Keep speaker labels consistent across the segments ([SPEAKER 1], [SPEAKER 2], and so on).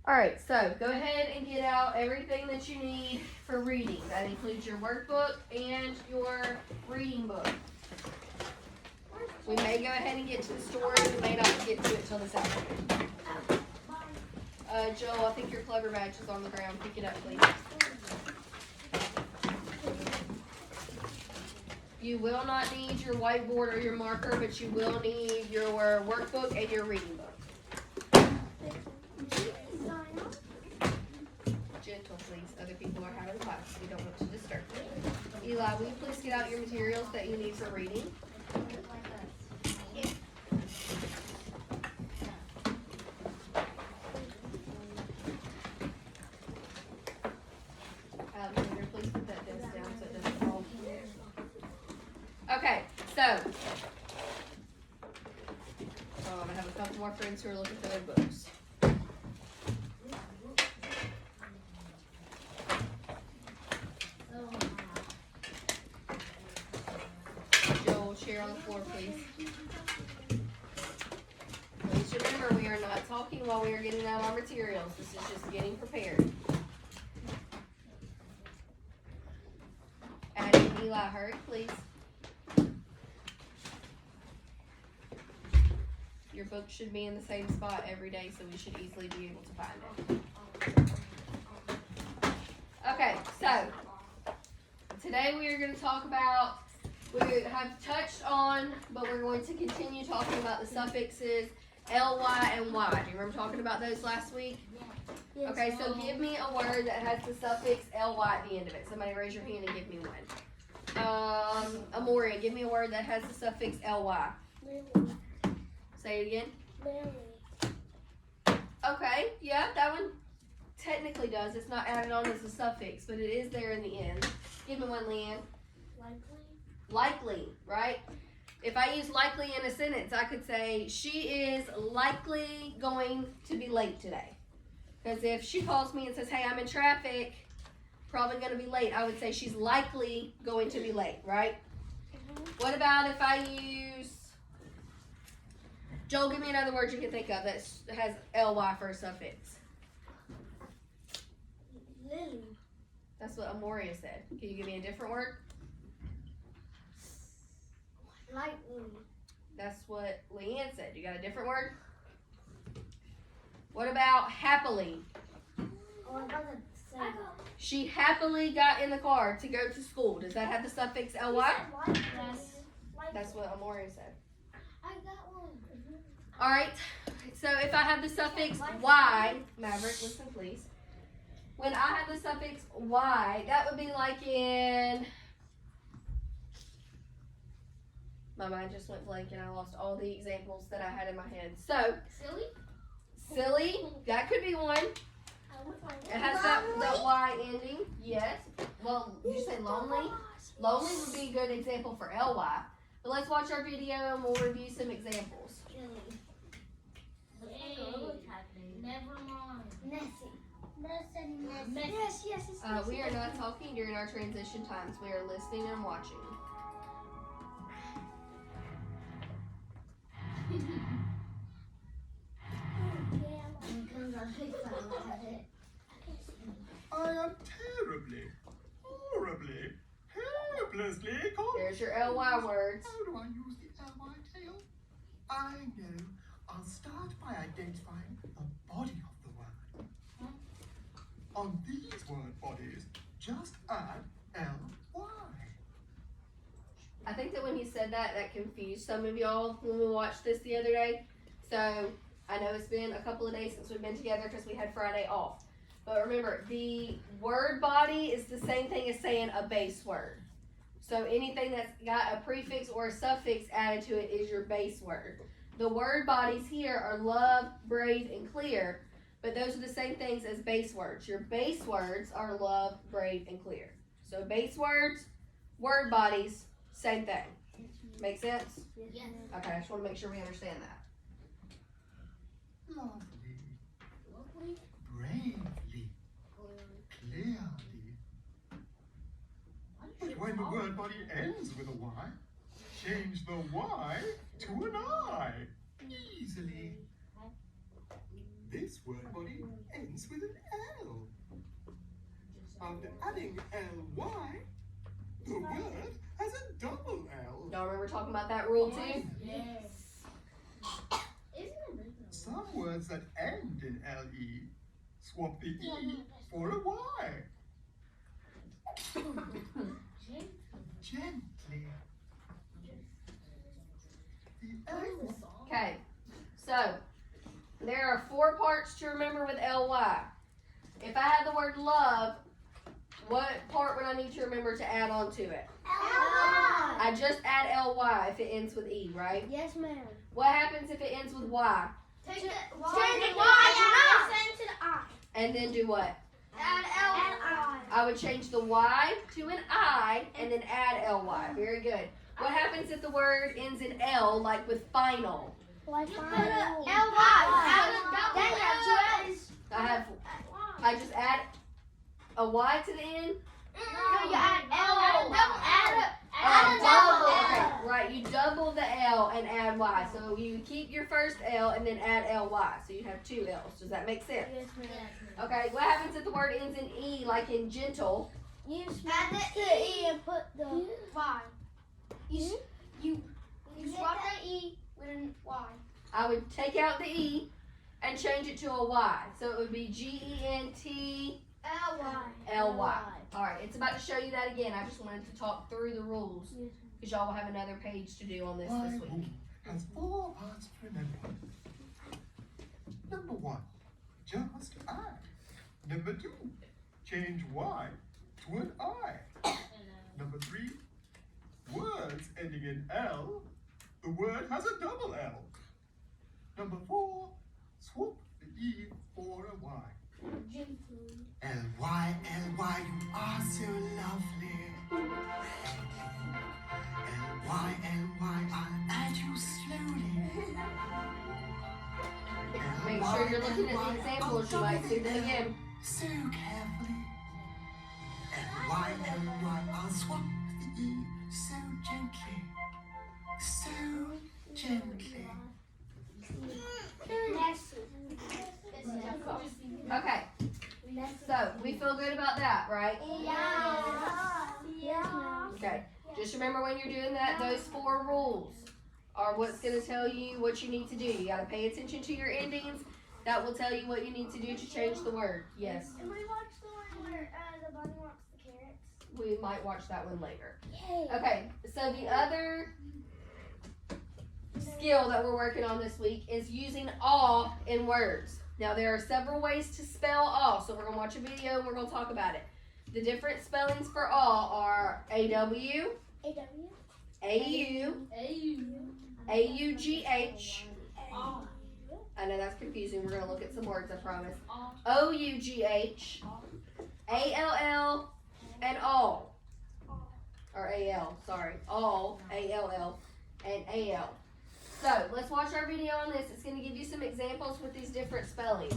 [SPEAKER 1] Alright, so go ahead and get out everything that you need for reading. That includes your workbook and your reading book. We may go ahead and get to the story. We may not get to it till this afternoon. Joel, I think your Clever badge is on the ground. Pick it up, please. You will not need your whiteboard or your marker, but you will need your workbook and your reading book. Gentle, please. Other people are having class. We don't want to disturb them. Eli, will you please get out your materials that you need for reading? Alexander, please put that desk down so it doesn't fall. Okay, so I have a couple more friends who are looking for their books. Joel, chair on the floor, please. Please remember, we are not talking while we are getting out our materials. This is just getting prepared. Addie and Eli, hurry, please. Your book should be in the same spot every day, so we should easily be able to find it. Okay, so today we are going to talk about, we have touched on, but we're going to continue talking about the suffixes ly and y. Do you remember talking about those last week?
[SPEAKER 2] Yes.
[SPEAKER 1] Okay, so give me a word that has the suffix ly at the end of it. Somebody raise your hand and give me one. Amoria, give me a word that has the suffix ly.
[SPEAKER 2] Lily.
[SPEAKER 1] Say it again.
[SPEAKER 2] Lily.
[SPEAKER 1] Okay, yeah, that one technically does. It's not added on as a suffix, but it is there in the end. Give me one, Leanne.
[SPEAKER 2] Likely.
[SPEAKER 1] Likely, right? If I use likely in a sentence, I could say, she is likely going to be late today. Because if she calls me and says, hey, I'm in traffic, probably going to be late, I would say she's likely going to be late, right? What about if I use, Joel, give me another word you can think of that has ly for a suffix.
[SPEAKER 2] Lily.
[SPEAKER 1] That's what Amoria said. Can you give me a different word?
[SPEAKER 2] Lightly.
[SPEAKER 1] That's what Leanne said. You got a different word? What about happily?
[SPEAKER 2] Oh, I got to say.
[SPEAKER 1] She happily got in the car to go to school. Does that have the suffix ly?
[SPEAKER 2] Yes.
[SPEAKER 1] That's what Amoria said.
[SPEAKER 2] I got one.
[SPEAKER 1] All right. So if I have the suffix y, Maverick, listen please. When I have the suffix y, that would be like in. My mind just went blank and I lost all the examples that I had in my head. So, silly, that could be one. It has that Y ending, yes. Well, you say lonely. Lonely would be a good example for ly. But let's watch our video and we'll review some examples.
[SPEAKER 2] Never mind. Nessie. Yes.
[SPEAKER 1] We are not talking during our transition times. We are listening and watching.
[SPEAKER 3] I am terribly, horribly, hopelessly confused.
[SPEAKER 1] There's your ly words.
[SPEAKER 3] How do I use the ly tail? I know. I'll start by identifying the body of the word. On these word bodies, just add ly.
[SPEAKER 1] I think that when he said that, that confused some of y'all when we watched this the other day. So I know it's been a couple of days since we've been together because we had Friday off. But remember, the word body is the same thing as saying a base word. So anything that's got a prefix or a suffix added to it is your base word. The word bodies here are love, brave, and clear. But those are the same things as base words. Your base words are love, brave, and clear. So base words, word bodies, same thing. Make sense?
[SPEAKER 2] Yes.
[SPEAKER 1] Okay, I just want to make sure we understand that.
[SPEAKER 3] Lovely, bravely, clearly. But when the word body ends with a Y, change the Y to an I. Easily. This word body ends with an L. After adding ly, the word has a double L.
[SPEAKER 1] Y'all remember talking about that rule too?
[SPEAKER 2] Yes.
[SPEAKER 3] Some words that end in le swap the e for a y. Gently. The L.
[SPEAKER 1] Okay, so there are 4 parts to remember with ly. If I had the word love, what part would I need to remember to add on to it? I just add ly if it ends with e, right?
[SPEAKER 2] Yes, ma'am.
[SPEAKER 1] What happens if it ends with y?
[SPEAKER 2] Change the Y to the I.
[SPEAKER 1] And then do what?
[SPEAKER 2] Add L.
[SPEAKER 1] I would change the y to an I and then add ly. Very good. What happens if the word ends in l, like with final?
[SPEAKER 2] You put a
[SPEAKER 1] I just add a y to the end.
[SPEAKER 2] No, you add L.
[SPEAKER 1] Double. Okay, right. You double the L and add y. So you keep your first L and then add ly. So you have 2 L's. Does that make sense?
[SPEAKER 2] Yes, ma'am.
[SPEAKER 1] Okay. What happens if the word ends in e, like in gentle?
[SPEAKER 2] You add the E and put the Y. You swap the E with a Y.
[SPEAKER 1] I would take out the e and change it to a y. So it would be GENTLY.
[SPEAKER 2] L-Y.
[SPEAKER 1] All right. It's about to show you that again. I just wanted to talk through the rules because y'all will have another page to do on this
[SPEAKER 3] My
[SPEAKER 1] week.
[SPEAKER 3] rule has 4 parts to remember. Number 1, just add. Number 2, change Y to an I. Number 3, words ending in L, the word has a double L. Number 4, swap the E for a Y. L-Y, L-Y, you are so lovely. L-Y, L-Y, I'll add you slowly.
[SPEAKER 1] Make sure you're looking at the examples. You might see them again.
[SPEAKER 3] So carefully. L-Y, L-Y, I'll swap the E so gently. So gently.
[SPEAKER 1] Okay. So we feel good about that, right? Okay. Just remember when you're doing that, those 4 rules are what's going to tell you what you need to do. You got to pay attention to your endings. That will tell you what you need to do to change the word. Yes.
[SPEAKER 2] And we watched the one where the bunny wants the carrots.
[SPEAKER 1] We might watch that one later.
[SPEAKER 2] Yay.
[SPEAKER 1] Okay. So the other skill that we're working on this week is using all in words. Now there are several ways to spell all, so we're going to watch a video and we're going to talk about it. The different spellings for all are A-W,
[SPEAKER 2] A-W.
[SPEAKER 1] A-U, A-U-G-H. I know that's confusing. We're going to look at some words, I promise. O-U-G-H, A-L-L, and all. Or A-L, sorry. All, A-L-L, and A-L. So, let's watch our video on this. It's going to give you some examples with these different spellings.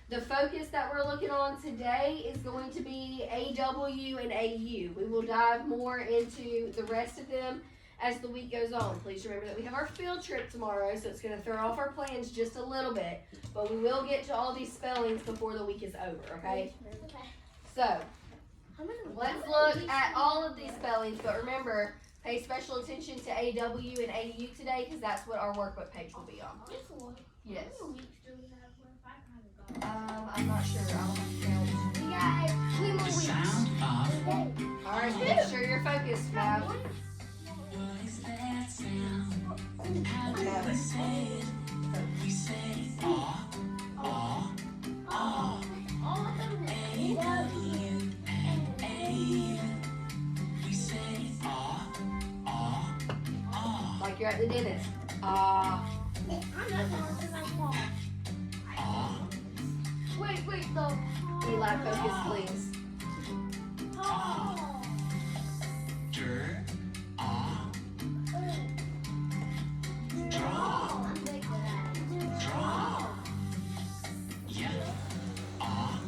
[SPEAKER 1] The focus that we're looking on today is going to be A-W and A-U. We will dive more into the rest of them as the week goes on. Please remember that we have our field trip tomorrow, so it's going to throw off our plans just a little bit. But we will get to all these spellings before the week is over, okay? So, let's look at all of these spellings, but remember, pay special attention to A-W and A-U today because that's what our workbook page will be on. Yes. I'm not sure. I'll have to count.
[SPEAKER 2] We got 3 more weeks.
[SPEAKER 1] All right, make sure you're focused, Mav.
[SPEAKER 4] What is that sound? How do we say it? We say aw, aw, aw. A-W and A-U. We say aw, aw, aw.
[SPEAKER 1] Like you're at the dentist.
[SPEAKER 4] Aw.
[SPEAKER 2] Wait, though.
[SPEAKER 1] Eli, focus, please.
[SPEAKER 4] Dir, aw. Draw, draw. Yeah, aw.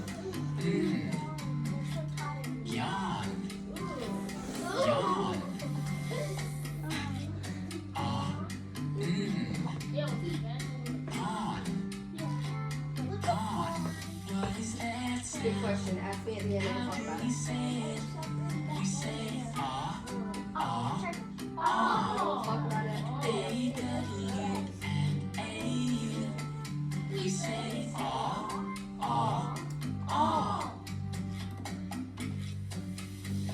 [SPEAKER 4] Yawn, yawn. Aw. On. On.
[SPEAKER 1] Good question. Ask me at the end and we'll talk about
[SPEAKER 4] We
[SPEAKER 1] it.
[SPEAKER 4] say it. We say ah, ah,
[SPEAKER 1] We'll
[SPEAKER 4] ah.
[SPEAKER 1] talk about it.
[SPEAKER 4] A-W and A-U. We say ah, ah, ah.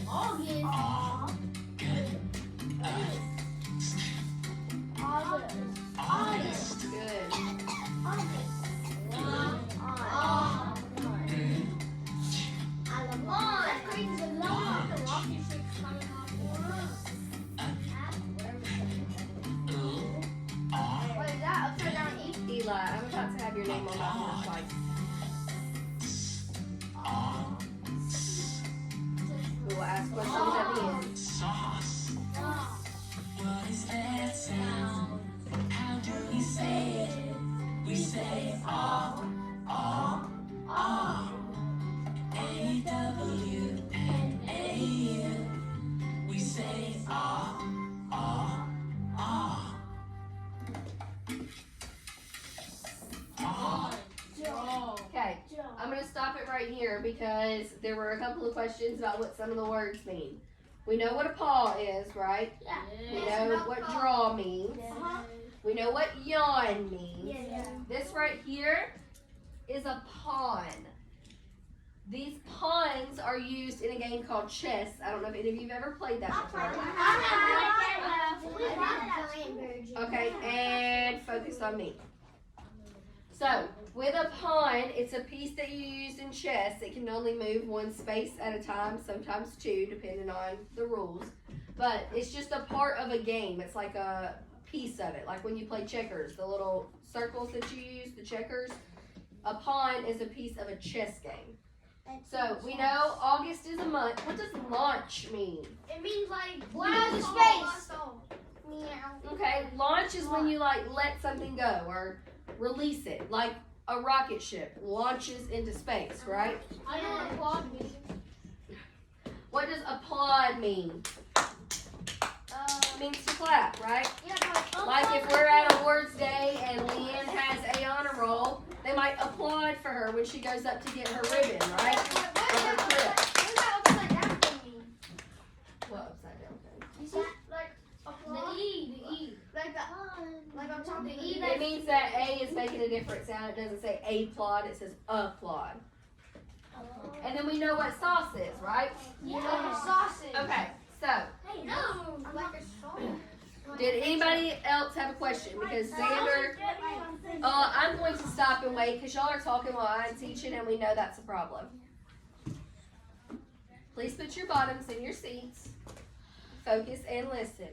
[SPEAKER 2] August.
[SPEAKER 4] Ah. Good.
[SPEAKER 2] August.
[SPEAKER 4] August.
[SPEAKER 1] Good. Eli, I'm about to have your name on my board twice. We will ask questions at the end.
[SPEAKER 4] Sauce. What is that sound? How do we say it? We say ah, ah, ah. A-W and A-U. We say ah, ah, ah. Ah.
[SPEAKER 1] Okay, I'm going to stop it right here because there were a couple of questions about what some of the words mean. We know what a paw is, right? We know what draw means. We know what yawn means. This right here is a pawn. These pawns are used in a game called chess. I don't know if any of you have ever played that before. Okay, and focus on me. So, with a pawn, it's a piece that you use in chess. It can only move one space at a time, sometimes two, depending on the rules. But it's just a part of a game. It's like a piece of it. Like when you play checkers, the little circles that you use, the checkers. A pawn is a piece of a chess game. So, we know August is a month. What does launch mean?
[SPEAKER 2] It means like the space.
[SPEAKER 1] Okay, launch is when you like let something go or release it. Like a rocket ship launches into space, right?
[SPEAKER 2] I know what applaud means.
[SPEAKER 1] What does applaud mean? It means to clap, right? Like if we're at awards day and Leanne has a honor roll, they might applaud for her when she goes up to get her ribbon, right? Or her clip. What upside down thing?
[SPEAKER 2] You see, like the E. Like on top of the E.
[SPEAKER 1] It means that A is making a different sound. It doesn't say applaud, it says applaud. And then we know what sauce is, right?
[SPEAKER 2] Sausage.
[SPEAKER 1] Okay, so
[SPEAKER 2] No, like a sauce.
[SPEAKER 1] did anybody else have a question? Because Xander, I'm going to stop and wait because y'all are talking while I'm teaching and we know that's a problem. Please put your bottoms in your seats, focus and listen.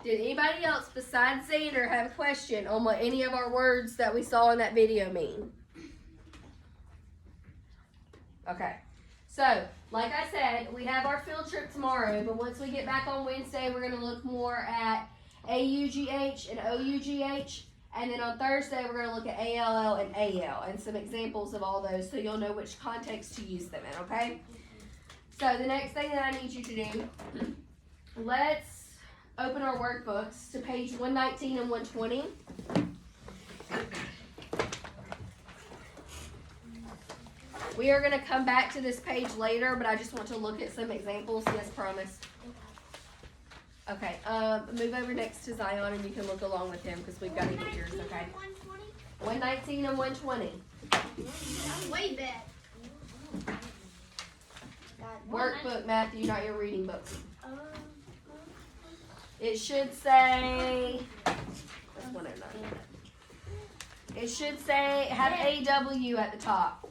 [SPEAKER 1] Did anybody else besides Xander have a question on what any of our words that we saw in that video mean? Okay, so like I said, we have our field trip tomorrow, but once we get back on Wednesday, we're going to look more at AUGH and OUGH, and then on Thursday, we're going to look at ALL and AL, and some examples of all those so you'll know which context to use them in, okay? So the next thing that I need you to do, let's open our workbooks to page 119 and 120. We are going to come back to this page later, but I just want to look at some examples. Yes, promise. Okay, move over next to Zion and you can look along with him because we've got to get yours, okay? 119 and 120.
[SPEAKER 2] I'm way back.
[SPEAKER 1] Workbook, Matthew, not your reading book. It should say, that's 109. It should say, have AW at the top.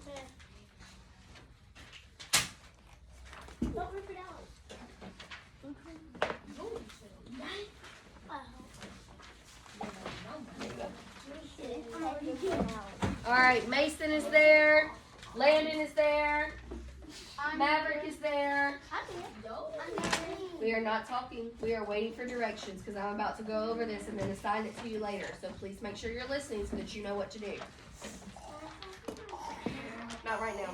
[SPEAKER 2] Don't rip it out.
[SPEAKER 1] All right, Mason is there. Landon is there. Maverick is there. We are not talking. We are waiting for directions because I'm about to go over this and then assign it to you later. So please make sure you're listening so that you know what to do. Not right now.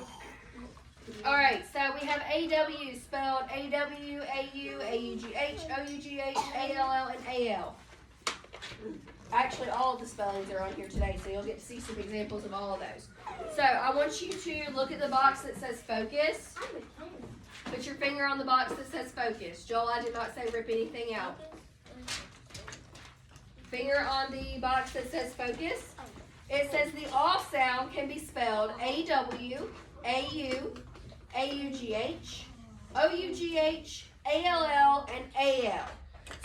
[SPEAKER 1] All right, so we have AW spelled AW, AU, AUGH, OUGH, ALL, and AL. Actually, all of the spellings are on here today, so you'll get to see some examples of all of those. So I want you to look at the box that says focus. Put your finger on the box that says focus. Joel, I did not say rip anything out. Finger on the box that says focus. It says the off sound can be spelled A-W, A-U, A-U-G-H, O-U-G-H, A-L-L, and A-L.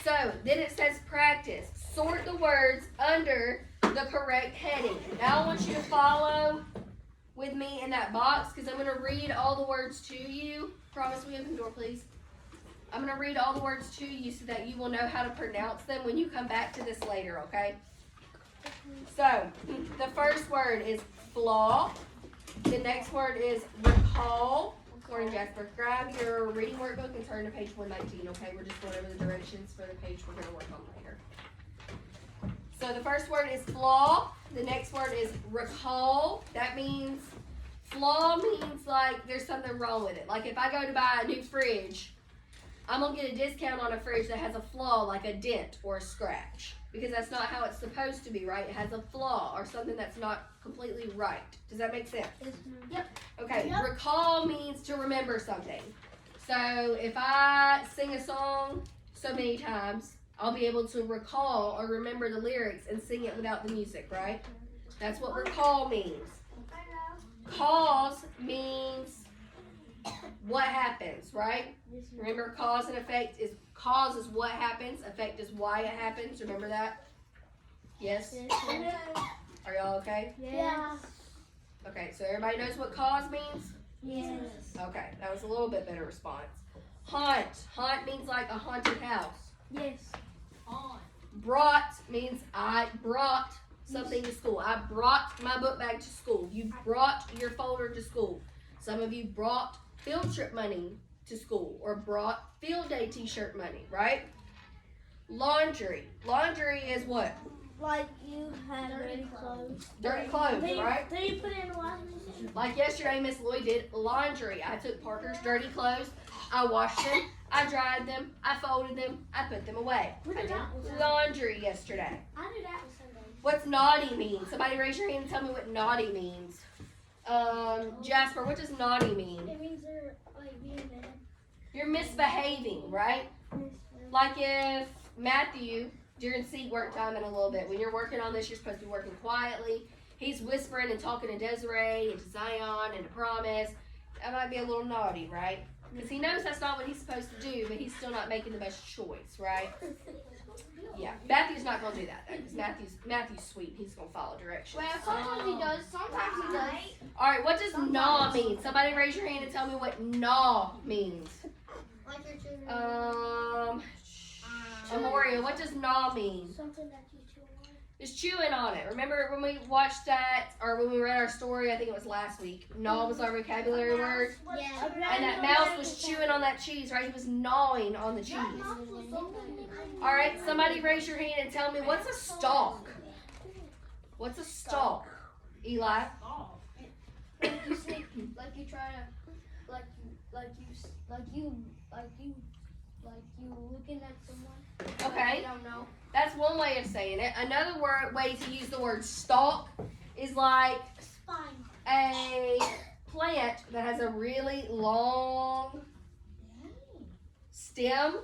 [SPEAKER 1] So then it says practice. Sort the words under the correct heading. Now I want you to follow with me in that box because I'm going to read all the words to you. Promise me, open the door, please. I'm going to read all the words to you so that you will know how to pronounce them when you come back to this later, okay? So, the first word is flaw. The next word is recall. Morning, Jasper. Grab your reading workbook and turn to page 119, okay? We're just going over the directions for the page we're going to work on later. So the first word is flaw. The next word is recall. That means, flaw means like there's something wrong with it. Like if I go to buy a new fridge, I'm going to get a discount on a fridge that has a flaw like a dent or a scratch. Because that's not how it's supposed to be, right? It has a flaw or something that's not completely right. Does that make sense?
[SPEAKER 2] Yep.
[SPEAKER 1] Okay,
[SPEAKER 2] Yep.
[SPEAKER 1] recall means to remember something. So if I sing a song so many times, I'll be able to recall or remember the lyrics and sing it without the music, right? That's what recall means. Cause means what happens, right? Remember, cause and effect is cause is what happens, effect is why it happens. Remember that? Yes? Are y'all okay?
[SPEAKER 2] Yeah.
[SPEAKER 1] Okay, so everybody knows what cause means?
[SPEAKER 2] Yes.
[SPEAKER 1] Okay, that was a little bit better response. Haunt. Haunt means like a haunted house.
[SPEAKER 2] Yes.
[SPEAKER 1] Brought means I brought something to school. I brought my book bag to school. You brought your folder to school. Some of you brought field trip money to school or brought field day t-shirt money, right? Laundry. Laundry is what?
[SPEAKER 2] Like you had dirty clothes.
[SPEAKER 1] Dirty clothes, right?
[SPEAKER 2] Then you put it in the washing machine.
[SPEAKER 1] Like yesterday, Miss Lloyd did laundry. I took Parker's dirty clothes, I washed them, I dried them, I folded them, I put them away. I did laundry yesterday.
[SPEAKER 2] I did that with Sunday.
[SPEAKER 1] What's naughty mean? Somebody raise your hand and tell me what naughty means. Jasper, what does naughty mean?
[SPEAKER 2] It means they're like being bad.
[SPEAKER 1] You're misbehaving, right? Like if Matthew, during seat work time in a little bit, when you're working on this, you're supposed to be working quietly. He's whispering and talking to Desiree and to Zion and to Promise. That might be a little naughty, right? Because he knows that's not what he's supposed to do, but he's still not making the best choice, right? Yeah, Matthew's not going to do that, though, because Matthew's sweet. He's going to follow directions.
[SPEAKER 2] Well, sometimes he does. Sometimes he does.
[SPEAKER 1] All right, what does gnaw mean? Somebody raise your hand and tell me what gnaw means.
[SPEAKER 2] Like your children.
[SPEAKER 1] Amoria, what does gnaw mean?
[SPEAKER 2] Something that you chew on.
[SPEAKER 1] Just chewing on it. Remember when we watched that, or when we read our story, I think it was last week. Gnaw was our vocabulary word.
[SPEAKER 2] Yeah.
[SPEAKER 1] And that mouse was chewing on that cheese, right? He was gnawing on the cheese. All right, somebody raise your hand and tell me, what's a stalk? What's a stalk? Eli?
[SPEAKER 2] Like you say, like you try to, like you looking at someone.
[SPEAKER 1] Okay.
[SPEAKER 2] You don't know.
[SPEAKER 1] That's one way of saying it. Another way to use the word stalk is like
[SPEAKER 2] Spine.
[SPEAKER 1] a plant that has a really long stem.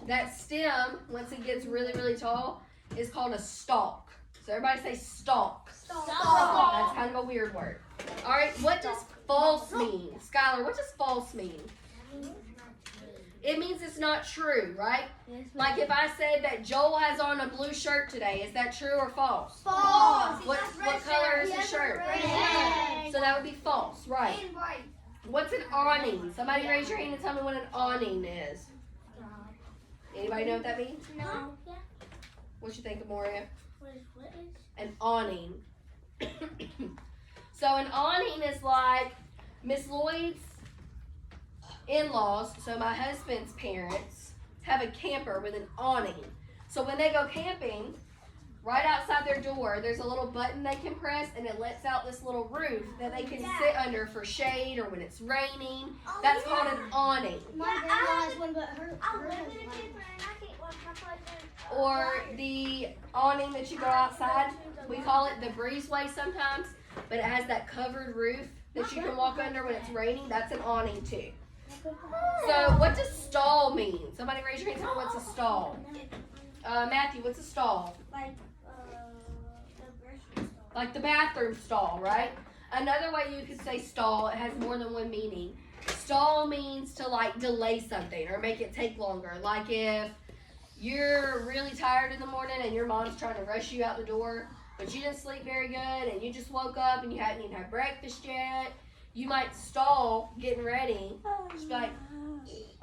[SPEAKER 1] That stem, once it gets really, really tall, is called a stalk. So everybody say stalk. That's kind of a weird word. All right, what does false mean? Skylar, what does false mean? It means it's not true, right? Like if I said that Joel has on a blue shirt today, is that true or false?
[SPEAKER 2] False.
[SPEAKER 1] What color is his shirt?
[SPEAKER 2] Red.
[SPEAKER 1] So that would be false, right?
[SPEAKER 2] And white.
[SPEAKER 1] What's an awning? Somebody raise your hand and tell me what an awning is. Anybody know what that means?
[SPEAKER 2] No. Yeah.
[SPEAKER 1] What you think, Amoria?
[SPEAKER 2] What is?
[SPEAKER 1] An awning. So an awning is like Miss Lloyd's in-laws, so my husband's parents, have a camper with an awning. So when they go camping, right outside their door, there's a little button they can press, and it lets out this little roof that they can sit under for shade or when it's raining. That's called an awning.
[SPEAKER 2] My grandma has one, but her.
[SPEAKER 1] Or the awning that you go outside. We call it the breezeway sometimes, but it has that covered roof that you can walk under when it's raining. That's an awning too. So what does stall mean? Somebody raise your hand and tell me what's a stall. Matthew, what's a stall?
[SPEAKER 2] Like the grocery store.
[SPEAKER 1] Like the bathroom stall, right? Another way you could say stall, it has more than one meaning. Stall means to like delay something or make it take longer. Like if you're really tired in the morning and your mom's trying to rush you out the door, but you didn't sleep very good and you just woke up and you hadn't even had breakfast yet, you might stall getting ready. Just be like,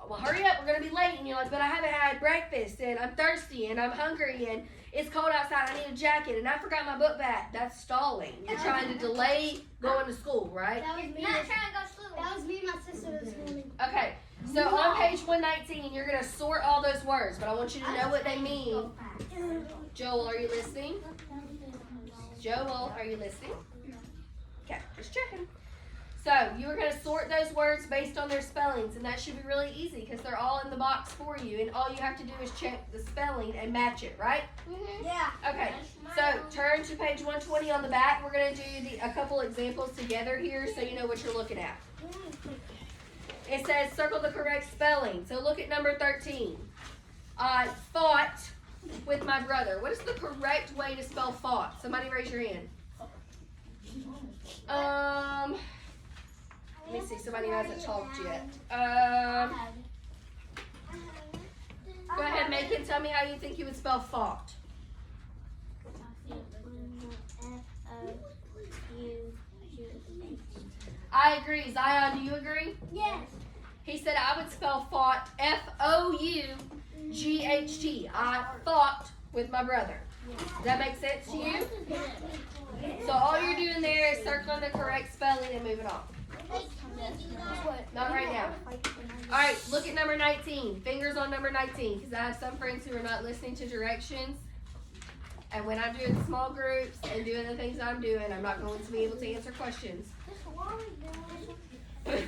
[SPEAKER 1] well, hurry up, we're going to be late. And you're like, but I haven't had breakfast and I'm thirsty and I'm hungry and it's cold outside. I need a jacket and I forgot my book bag. That's stalling. You're trying to delay going to school, right?
[SPEAKER 2] That was me. Not trying to go to school. That was me and my sister this morning.
[SPEAKER 1] Okay, so on page 119, you're going to sort all those words, but I want you to know what they mean. Joel, are you listening? Joel, are you listening? Okay, just checking. So you are going to sort those words based on their spellings, and that should be really easy because they're all in the box for you, and all you have to do is check the spelling and match it, right?
[SPEAKER 2] Yeah.
[SPEAKER 1] Okay, so turn to page 120 on the back. We're going to do a couple examples together here so you know what you're looking at. It says circle the correct spelling. So look at number 13. I fought with my brother. What is the correct way to spell fought? Somebody raise your hand. Let me see. Somebody hasn't talked yet. Go ahead, Macon. Tell me how you think you would spell fought. I agree. Zion, do you agree?
[SPEAKER 2] Yes.
[SPEAKER 1] He said I would spell fought F-O-U-G-H-T. I fought with my brother. Does that make sense to you? So all you're doing there is circling the correct spelling and moving on. Not right now. All right, look at number 19. Fingers on number 19, because I have some friends who are not listening to directions. And when I'm doing small groups and doing the things I'm doing, I'm not going to be able to answer questions.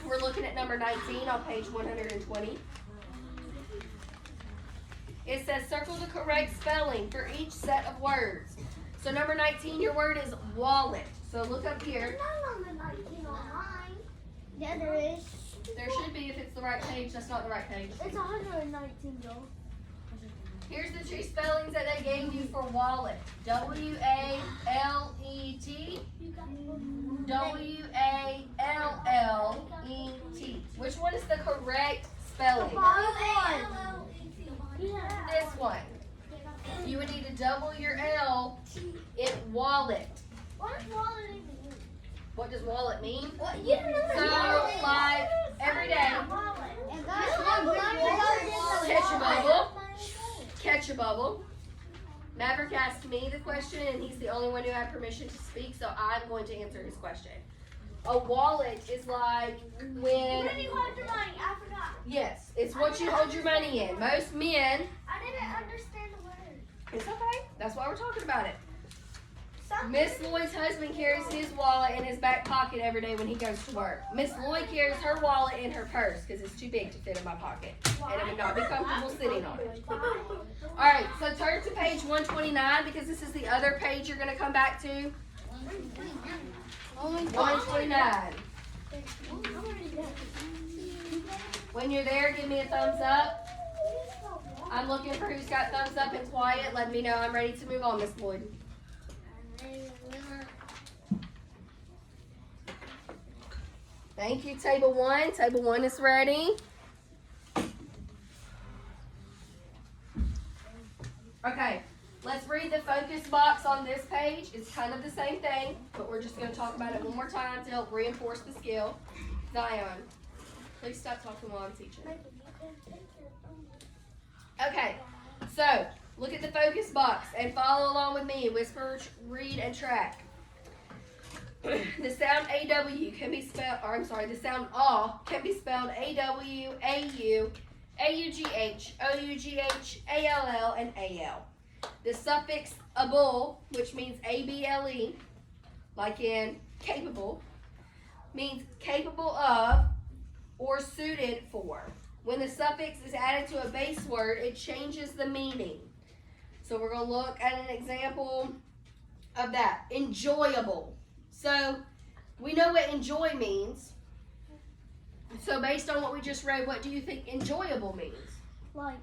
[SPEAKER 1] We're looking at number 19 on page 120. It says circle the correct spelling for each set of words. So number 19, your word is wallet. So look up here.
[SPEAKER 2] Yeah, there is.
[SPEAKER 1] There should be if it's the right page. That's not the right page.
[SPEAKER 2] It's 119, Joel.
[SPEAKER 1] Here's the two spellings that they gave you for wallet. W-A-L-E-T. W-A-L-L-E-T. Which one is the correct spelling? This one. You would need to double your L in wallet.
[SPEAKER 2] What does wallet even mean?
[SPEAKER 1] What does wallet mean?
[SPEAKER 2] You don't know
[SPEAKER 1] So, like, every day, catch a bubble. Catch a bubble. Maverick asked me the question, and he's the only one who had permission to speak, so I'm going to answer his question. A wallet is like when...
[SPEAKER 2] Where do you hold your money? I forgot.
[SPEAKER 1] Yes, it's what you hold your money in. Most men...
[SPEAKER 2] I didn't understand the word.
[SPEAKER 1] It's okay. That's why we're talking about it. Miss Lloyd's husband carries his wallet in his back pocket every day when he goes to work. Miss Lloyd carries her wallet in her purse because it's too big to fit in my pocket. And it would not be comfortable sitting on it. Alright, so turn to page 129 because this is the other page you're going to come back to. 129. When you're there, give me a thumbs up. I'm looking for who's got thumbs up and quiet. Let me know I'm ready to move on, Miss Lloyd. Thank you, table 1. Table 1 is ready. Okay, let's read the focus box on this page. It's kind of the same thing, but we're just going to talk about it one more time to help reinforce the skill. Zion, please stop talking while I'm teaching. Okay, so look at the focus box and follow along with me. Whisper, read, and track. The sound AW can be spelled, or I'm sorry, the sound AW can be spelled AW, AU, AUGH, OUGH, ALL, and AL. The suffix able, which means able, like in capable, means capable of or suited for. When the suffix is added to a base word, it changes the meaning. So we're going to look at an example of that. Enjoyable. So we know what enjoy means. So based on what we just read, what do you think enjoyable means?
[SPEAKER 2] Like,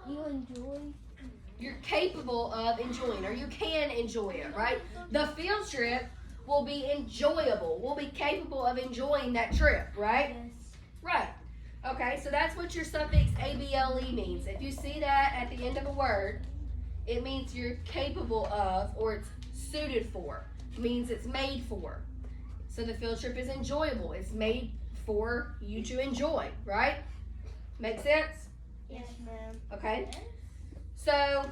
[SPEAKER 2] you enjoy.
[SPEAKER 1] You're capable of enjoying, or you can enjoy it, right? The field trip will be enjoyable. We'll be capable of enjoying that trip, right?
[SPEAKER 2] Yes.
[SPEAKER 1] Right. Okay, so that's what your suffix able means. If you see that at the end of a word, it means you're capable of, or it's suited for. It means it's made for. So the field trip is enjoyable. It's made for you to enjoy, right? Make sense?
[SPEAKER 2] Yes, ma'am.
[SPEAKER 1] Okay. So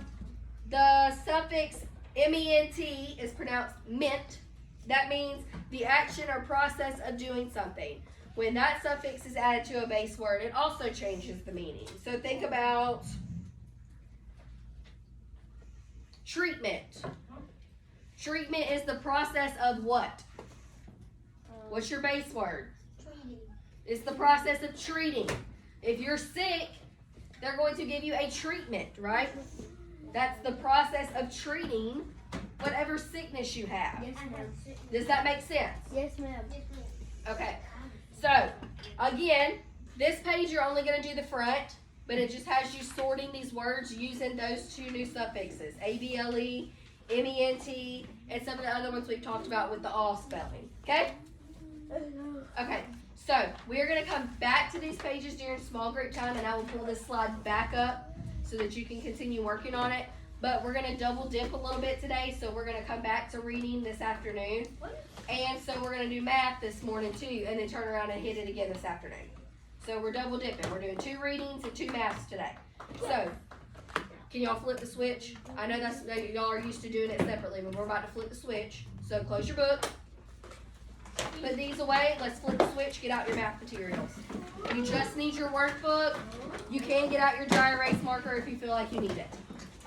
[SPEAKER 1] the suffix ment is pronounced meant. That means the action or process of doing something. When that suffix is added to a base word, it also changes the meaning. So think about treatment. Treatment is the process of what? What's your base word?
[SPEAKER 2] Treating.
[SPEAKER 1] It's the process of treating. If you're sick, they're going to give you a treatment, right? That's the process of treating whatever sickness you have.
[SPEAKER 2] Yes, ma'am.
[SPEAKER 1] Does that make sense?
[SPEAKER 2] Yes, ma'am.
[SPEAKER 1] Okay. So, again, this page you're only going to do the front, but it just has you sorting these words using those two new suffixes, able, ment, and some of the other ones we've talked about with the all spelling. Okay? Okay. So, we're going to come back to these pages during small group time, and I will pull this slide back up so that you can continue working on it. But we're going to double dip a little bit today, so we're going to come back to reading this afternoon. And so we're going to do math this morning too, and then turn around and hit it again this afternoon. So we're double dipping. We're doing 2 readings and 2 maths today. So, can y'all flip the switch? I know y'all are used to doing it separately, but we're about to flip the switch. So close your book. Put these away. Let's flip the switch. Get out your math materials. You just need your workbook. You can get out your dry erase marker if you feel like you need it.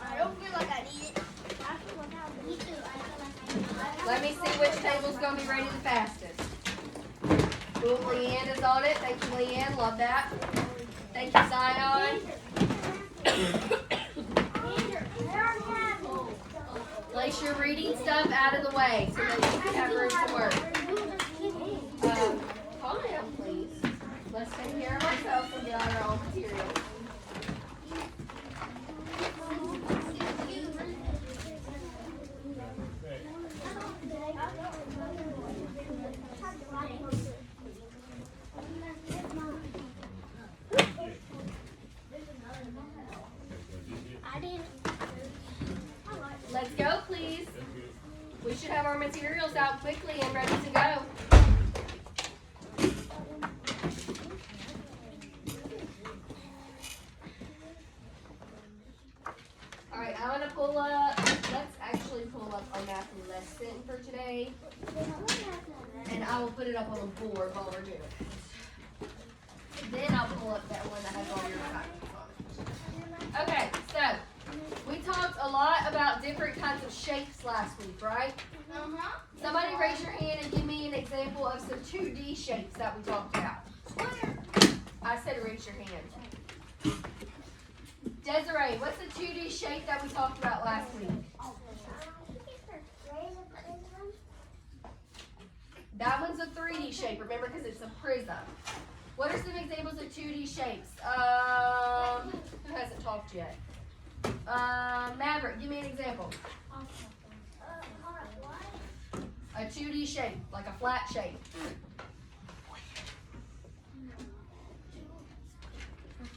[SPEAKER 2] I don't feel like I need it. I feel like I need to. I feel like I need it.
[SPEAKER 1] Let me see which table's going to be ready the fastest. Ooh, Leanne is on it. Thank you, Leanne. Love that. Thank you, Zion. Place your reading stuff out of the way so that you can have room to work. Calm down, please. Let's take care of ourselves and get out our own materials. Let's go, please. We should have our materials out quickly and ready to go. All right, I'm going to pull up, let's actually pull up our math lesson for today. And I will put it up on the board while we're doing it. Then I'll pull up that one that has all your assignments on it. Okay, so we talked a lot about different kinds of shapes last week, right? Somebody raise your hand and give me an example of some 2D shapes that we talked about. I said raise your hand. Desiree, what's the 2D shape that we talked about last week? That one's a 3D shape, remember, because it's a prism. What are some examples of 2D shapes? Who hasn't talked yet? Maverick, give me an example. A 2D shape, like a flat shape.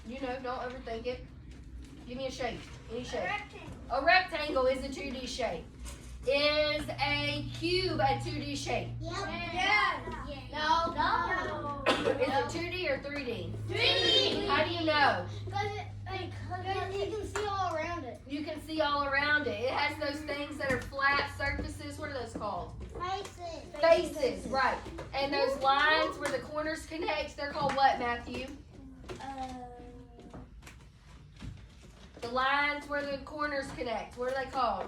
[SPEAKER 1] You know, don't overthink it. Give me a shape, any shape. A rectangle is a 2D shape. Is a cube a 2D shape?
[SPEAKER 2] Yeah. No.
[SPEAKER 1] Is it 2D or 3D?
[SPEAKER 2] 3D.
[SPEAKER 1] How do you know?
[SPEAKER 2] Because you can see all around it.
[SPEAKER 1] You can see all around it. It has those things that are flat surfaces. What are those called? Faces, right. And those lines where the corners connect, they're called what, Matthew? The lines where the corners connect, what are they called?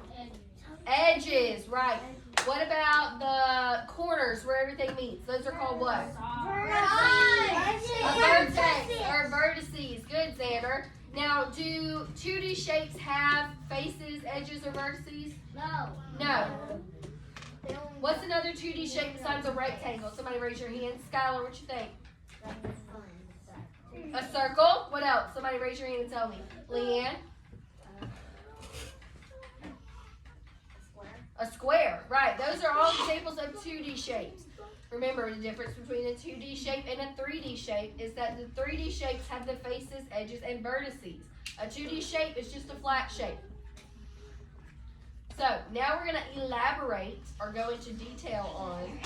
[SPEAKER 1] Edges, right. What about the corners where everything meets? Those are called what? Vertex or vertices. Good, Xander. Now, do 2D shapes have faces, edges, or vertices? No. What's another 2D shape besides a rectangle? Somebody raise your hand. Skylar, what you think? A circle? What else? Somebody raise your hand and tell me. Leanne? A square, right. Those are all examples of 2D shapes. Remember, the difference between a 2D shape and a 3D shape is that the 3D shapes have the faces, edges, and vertices. A 2D shape is just a flat shape. So, now we're going to elaborate or go into detail on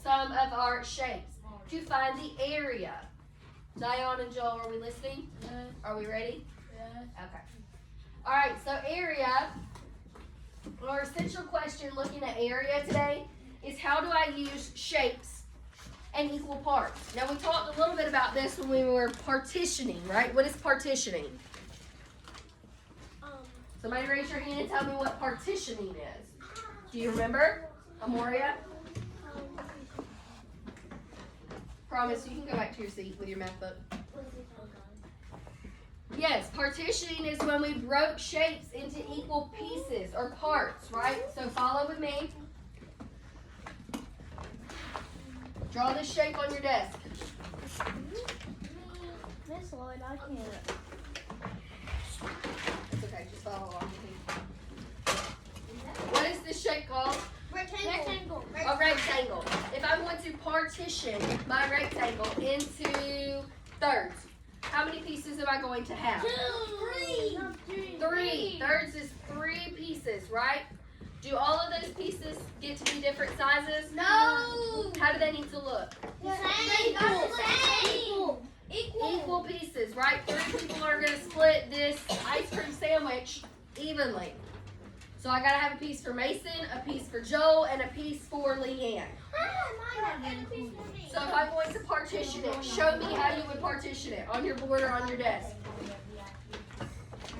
[SPEAKER 1] some of our shapes to find the area. Zion and Joel, are we listening? Are we ready? Okay. All right, so area. Our essential question looking at area today is how do I use shapes and equal parts? Now we talked a little bit about this when we were partitioning, right? What is partitioning? Somebody raise your hand and tell me what partitioning is. Do you remember? Amoria? Promise you can go back to your seat with your math book. Yes, partitioning is when we broke shapes into equal pieces or parts, right? So follow with me. Draw this shape on your desk.
[SPEAKER 2] Miss Lloyd, I can't.
[SPEAKER 1] It's okay, just follow along with me. What is this shape called?
[SPEAKER 2] Rectangle.
[SPEAKER 1] A rectangle. If I want to partition my rectangle into thirds, how many pieces am I going to have? 3. Thirds is 3 pieces, right? Do all of those pieces get to be different sizes?
[SPEAKER 2] No.
[SPEAKER 1] How do they need to look? Equal pieces, right? 3 people are going to split this ice cream sandwich evenly. So I got to have a piece for Mason, a piece for Joel, and a piece for Leanne. So if I'm going to partition it, show me how you would partition it on your board or on your desk.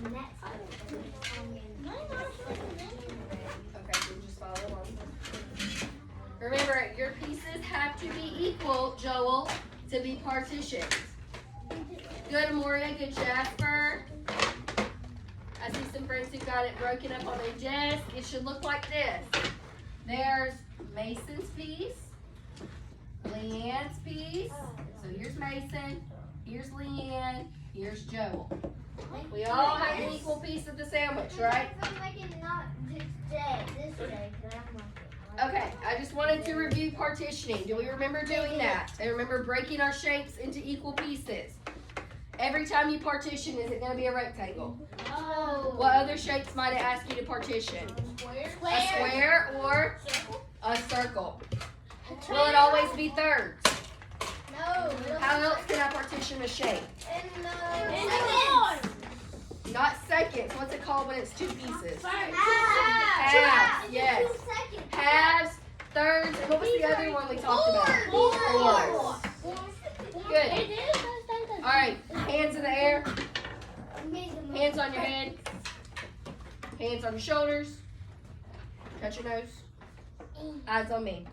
[SPEAKER 1] Okay, so just follow along. Remember, your pieces have to be equal, Joel, to be partitioned. Good, Amoria. Good, Jasper. I see some friends who got it broken up on their desk. It should look like this. There's Mason's piece, Leanne's piece. So here's Mason, here's Leanne, here's Joel. We all have an equal piece of the sandwich, right? Okay, I just wanted to review partitioning. Do we remember doing that? And remember breaking our shapes into equal pieces. Every time you partition, is it going to be a rectangle? What other shapes might it ask you to partition? A square or a circle. Will it always be thirds?
[SPEAKER 2] No.
[SPEAKER 1] How else can I partition a shape? Not seconds. What's it called when it's 2 pieces? Halves. Yes. Halves, thirds, and what was the other one we talked about? Fourths. Good. All right. Hands in the air. Hands on your head. Hands on your shoulders. Touch your nose. Eyes on me.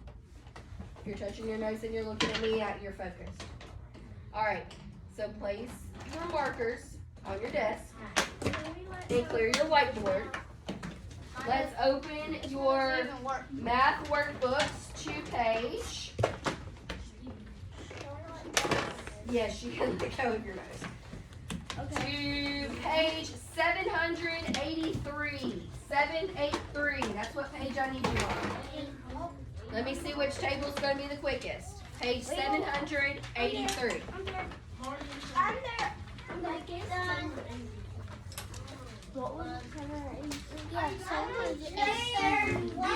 [SPEAKER 1] If you're touching your nose and you're looking at me, you're focused. All right. So place your markers on your desk and clear your whiteboard. Let's open your math workbooks to page. Yes, you can let go of your nose. To page 783. 783. That's what page I need you on. Let me see which table is going to be the quickest. Page 783.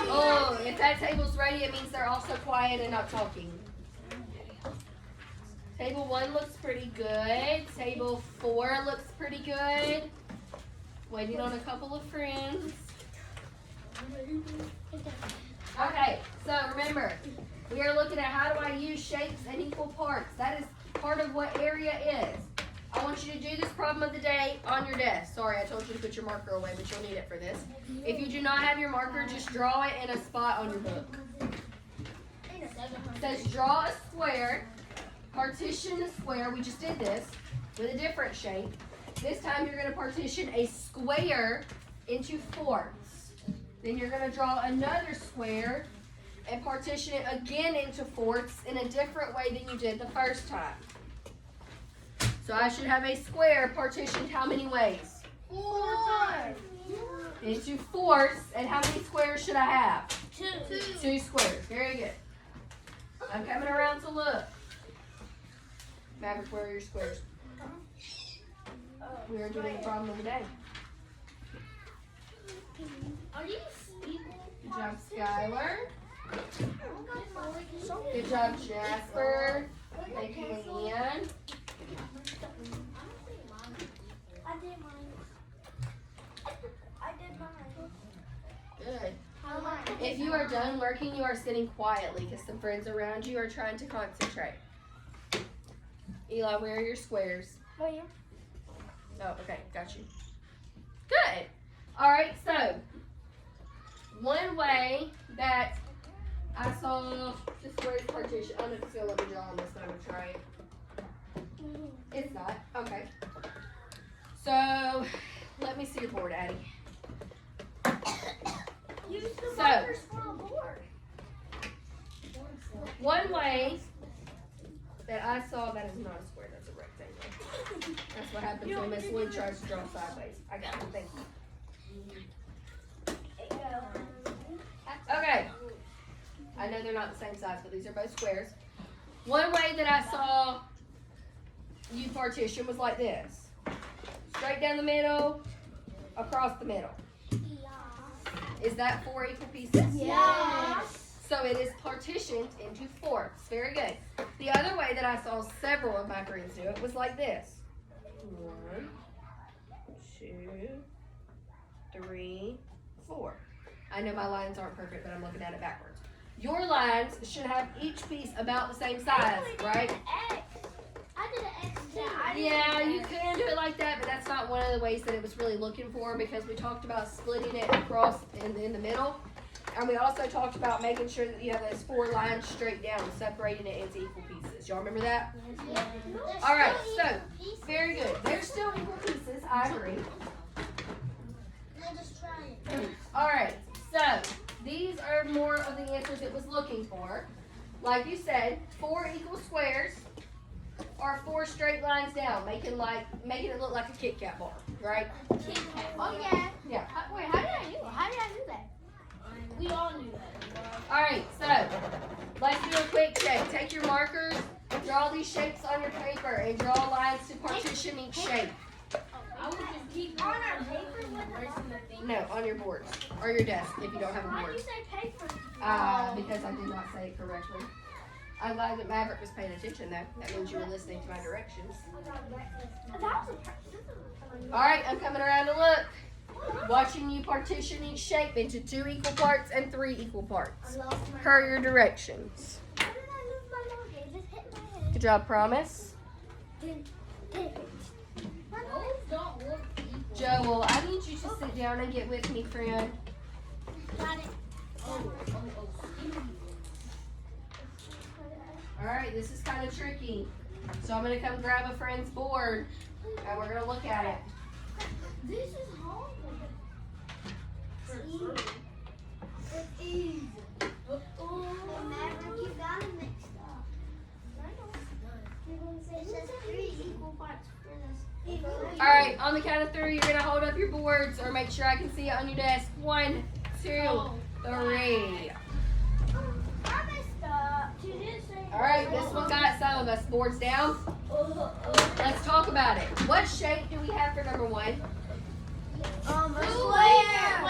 [SPEAKER 1] Oh, if that table's ready, it means they're also quiet and not talking. Table 1 looks pretty good. Table 4 looks pretty good. Waiting on a couple of friends. Okay, so remember, we are looking at how do I use shapes and equal parts. That is part of what area is. I I want you to do this problem of the day on your desk. Sorry, I told you to put your marker away, but you'll need it for this. If you do not have your marker, just draw it in a spot on your book. It says draw a square, partition the square. We just did this with a different shape. This time you're going to partition a square into fourths. Then you're going to draw another square and partition it again into fourths in a different way than you did the first time. So I should have a square partitioned how many ways?
[SPEAKER 2] 4 times.
[SPEAKER 1] Into fourths. And how many squares should I have?
[SPEAKER 2] 2.
[SPEAKER 1] 2 squares. Very good. I'm coming around to look. Maverick, where are your squares? We are doing the problem of the day.
[SPEAKER 2] Are these equal?
[SPEAKER 1] Good job, Skylar. Good job, Jasper. Thank you, Leanne.
[SPEAKER 2] I did mine. I did mine.
[SPEAKER 1] Good.
[SPEAKER 2] How am I?
[SPEAKER 1] If you are done working, you are sitting quietly because some friends around you are trying to concentrate. Eli, where are your squares?
[SPEAKER 2] Oh, yeah.
[SPEAKER 1] Oh, okay, got you. Good. All right, so one way that I saw the squares partition. I don't know if it's gonna let me draw on this, but I'm gonna try it. It's not. Okay. So let me see your board, Addie.
[SPEAKER 2] Use the
[SPEAKER 1] So-
[SPEAKER 2] markers for a board.
[SPEAKER 1] One way that I saw that is not a square, that's a rectangle. That's what happens when Miss Wood tries to draw sideways. I got it, thank you. Okay. I know they're not the same size, but these are both squares. One way that I saw you partition was like this. Straight down the middle, across the middle. Is that 4 equal pieces?
[SPEAKER 2] Yes.
[SPEAKER 1] So it is partitioned into fourths. Very good. The other way that I saw several of my friends do it was like this. 1, 2, 3, 4. I know my lines aren't perfect, but I'm looking at it backwards. Your lines should have each piece about the same size, right?
[SPEAKER 2] I did an X too.
[SPEAKER 1] Yeah, you can do it like that, but that's not one of the ways that it was really looking for because we talked about splitting it across in the middle. And we also talked about making sure that you have those 4 lines straight down, separating it into equal pieces. Y'all remember that? All right, so very good. They're still equal pieces. I agree.
[SPEAKER 2] Let us try it.
[SPEAKER 1] All right, so these are more of the answers it was looking for. Like you said, 4 equal squares are 4 straight lines down, making it look like a Kit Kat bar, right?
[SPEAKER 2] Oh yeah.
[SPEAKER 1] Yeah.
[SPEAKER 2] Wait, how did I do? How did I do that? We all knew that.
[SPEAKER 1] All right, so let's do a quick check. Take your markers, draw these shapes on your paper, and draw lines to partition each shape.
[SPEAKER 2] I would just keep on our paper with
[SPEAKER 1] No, on your boards or your desk if you don't have a
[SPEAKER 2] Why
[SPEAKER 1] board.
[SPEAKER 2] did you say paper?
[SPEAKER 1] Because I did not say it correctly. I'm glad that Maverick was paying attention though. That means you were listening to my directions.
[SPEAKER 2] That was
[SPEAKER 1] All right, I'm coming around to look. Watching you partition each shape into 2 equal parts and 3 equal parts. Per your directions.
[SPEAKER 2] How did I move my marker? It just hit my head.
[SPEAKER 1] Good job, Promise.
[SPEAKER 2] My nose don't look equal.
[SPEAKER 1] Joel, I need you to sit down and get with me, friend.
[SPEAKER 2] Got it.
[SPEAKER 1] All right, this is kind of tricky. So I'm going to come grab a friend's board and we're going to look at it.
[SPEAKER 2] This is hard. It's easy. It's easy. Oh, Maverick, you got it mixed up. You're going to say it says 3 equal parts for this.
[SPEAKER 1] All right, on the count of 3, you're going to hold up your boards or make sure I can see it on your desk. 1, 2, 3.
[SPEAKER 2] I messed up. She did say.
[SPEAKER 1] All right, this one got some of us. Boards down. Let's talk about it. What shape do we have for number 1?
[SPEAKER 2] A square.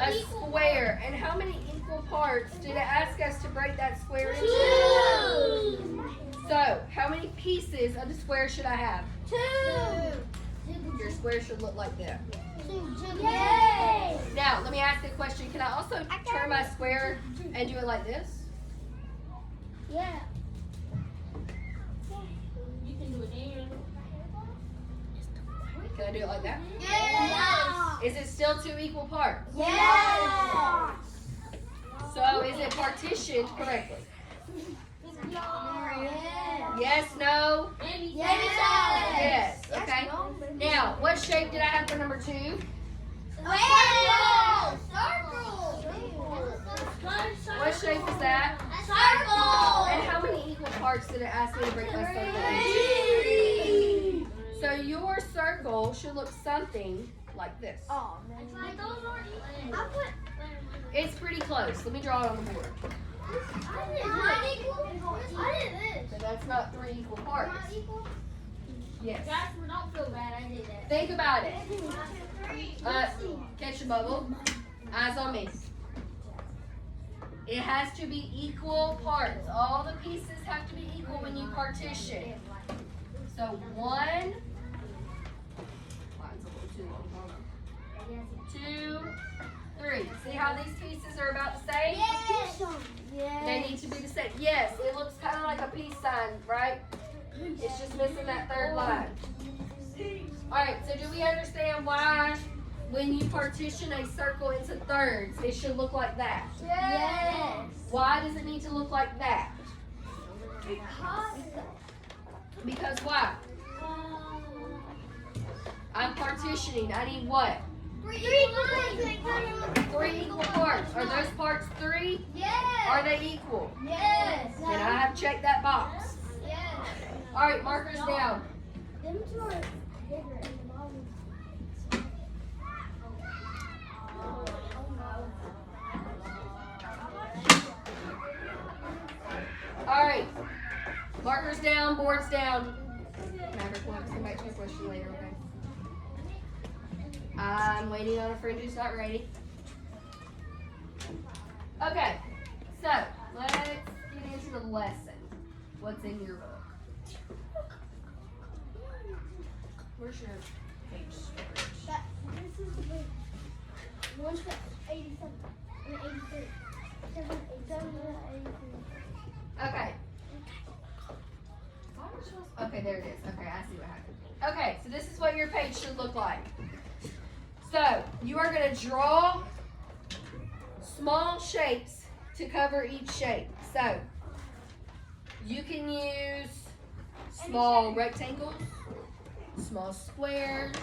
[SPEAKER 1] A square. And how many equal parts did it ask us to break that square into?
[SPEAKER 2] 2.
[SPEAKER 1] So, how many pieces of the square should I have?
[SPEAKER 2] 2.
[SPEAKER 1] Your square should look like that.
[SPEAKER 2] Yay!
[SPEAKER 1] Now, let me ask you a question. Can I also turn my square and do it like this?
[SPEAKER 2] Yeah.
[SPEAKER 5] You can do it there.
[SPEAKER 1] do it like that?
[SPEAKER 2] Yeah.
[SPEAKER 1] Is it still two equal parts?
[SPEAKER 2] Yeah.
[SPEAKER 1] So is it partitioned correctly? Yes, no? Yes. Okay. Now, what shape did I have for number 2? What shape is that? And how many equal parts did it ask me to break my circle into? So your circle should look something like this. It's pretty close. Let me draw it on the board. So that's not 3 equal parts. Yes.
[SPEAKER 2] Don't feel bad, I did that.
[SPEAKER 1] Think about it. Catch a bubble. Eyes on me. It has to be equal parts. All the pieces have to be equal when you partition. So 1. Mine's a little too long. Hold on. 2, 3. See how these pieces are about the same? They need to be the same. Yes, it looks kind of like a peace sign, right? It's just missing that 3rd line. Alright, so do we understand why when you partition a circle into thirds, it should look like that?
[SPEAKER 2] Yes.
[SPEAKER 1] Why does it need to look like that? Because why? I'm partitioning. I need what? 3 equal parts. Are those parts 3? Are they equal?
[SPEAKER 2] Yes.
[SPEAKER 1] Then I have checked that box. Alright, markers down.
[SPEAKER 2] Them two are bigger in the bottom.
[SPEAKER 1] Alright. Markers down, boards down. Maverick, we'll have to come back to your question later, okay? I'm waiting on a friend who's not ready. Okay, so let's get into the lesson. What's in your book? Where's your page storage?
[SPEAKER 2] This is the big one. 87 and 83. 87 and 83.
[SPEAKER 1] Okay. Okay, there it is. Okay, I see what happened. Okay, so this is what your page should look like. So, you are going to draw small shapes to cover each shape. So, you can use small rectangles, small squares,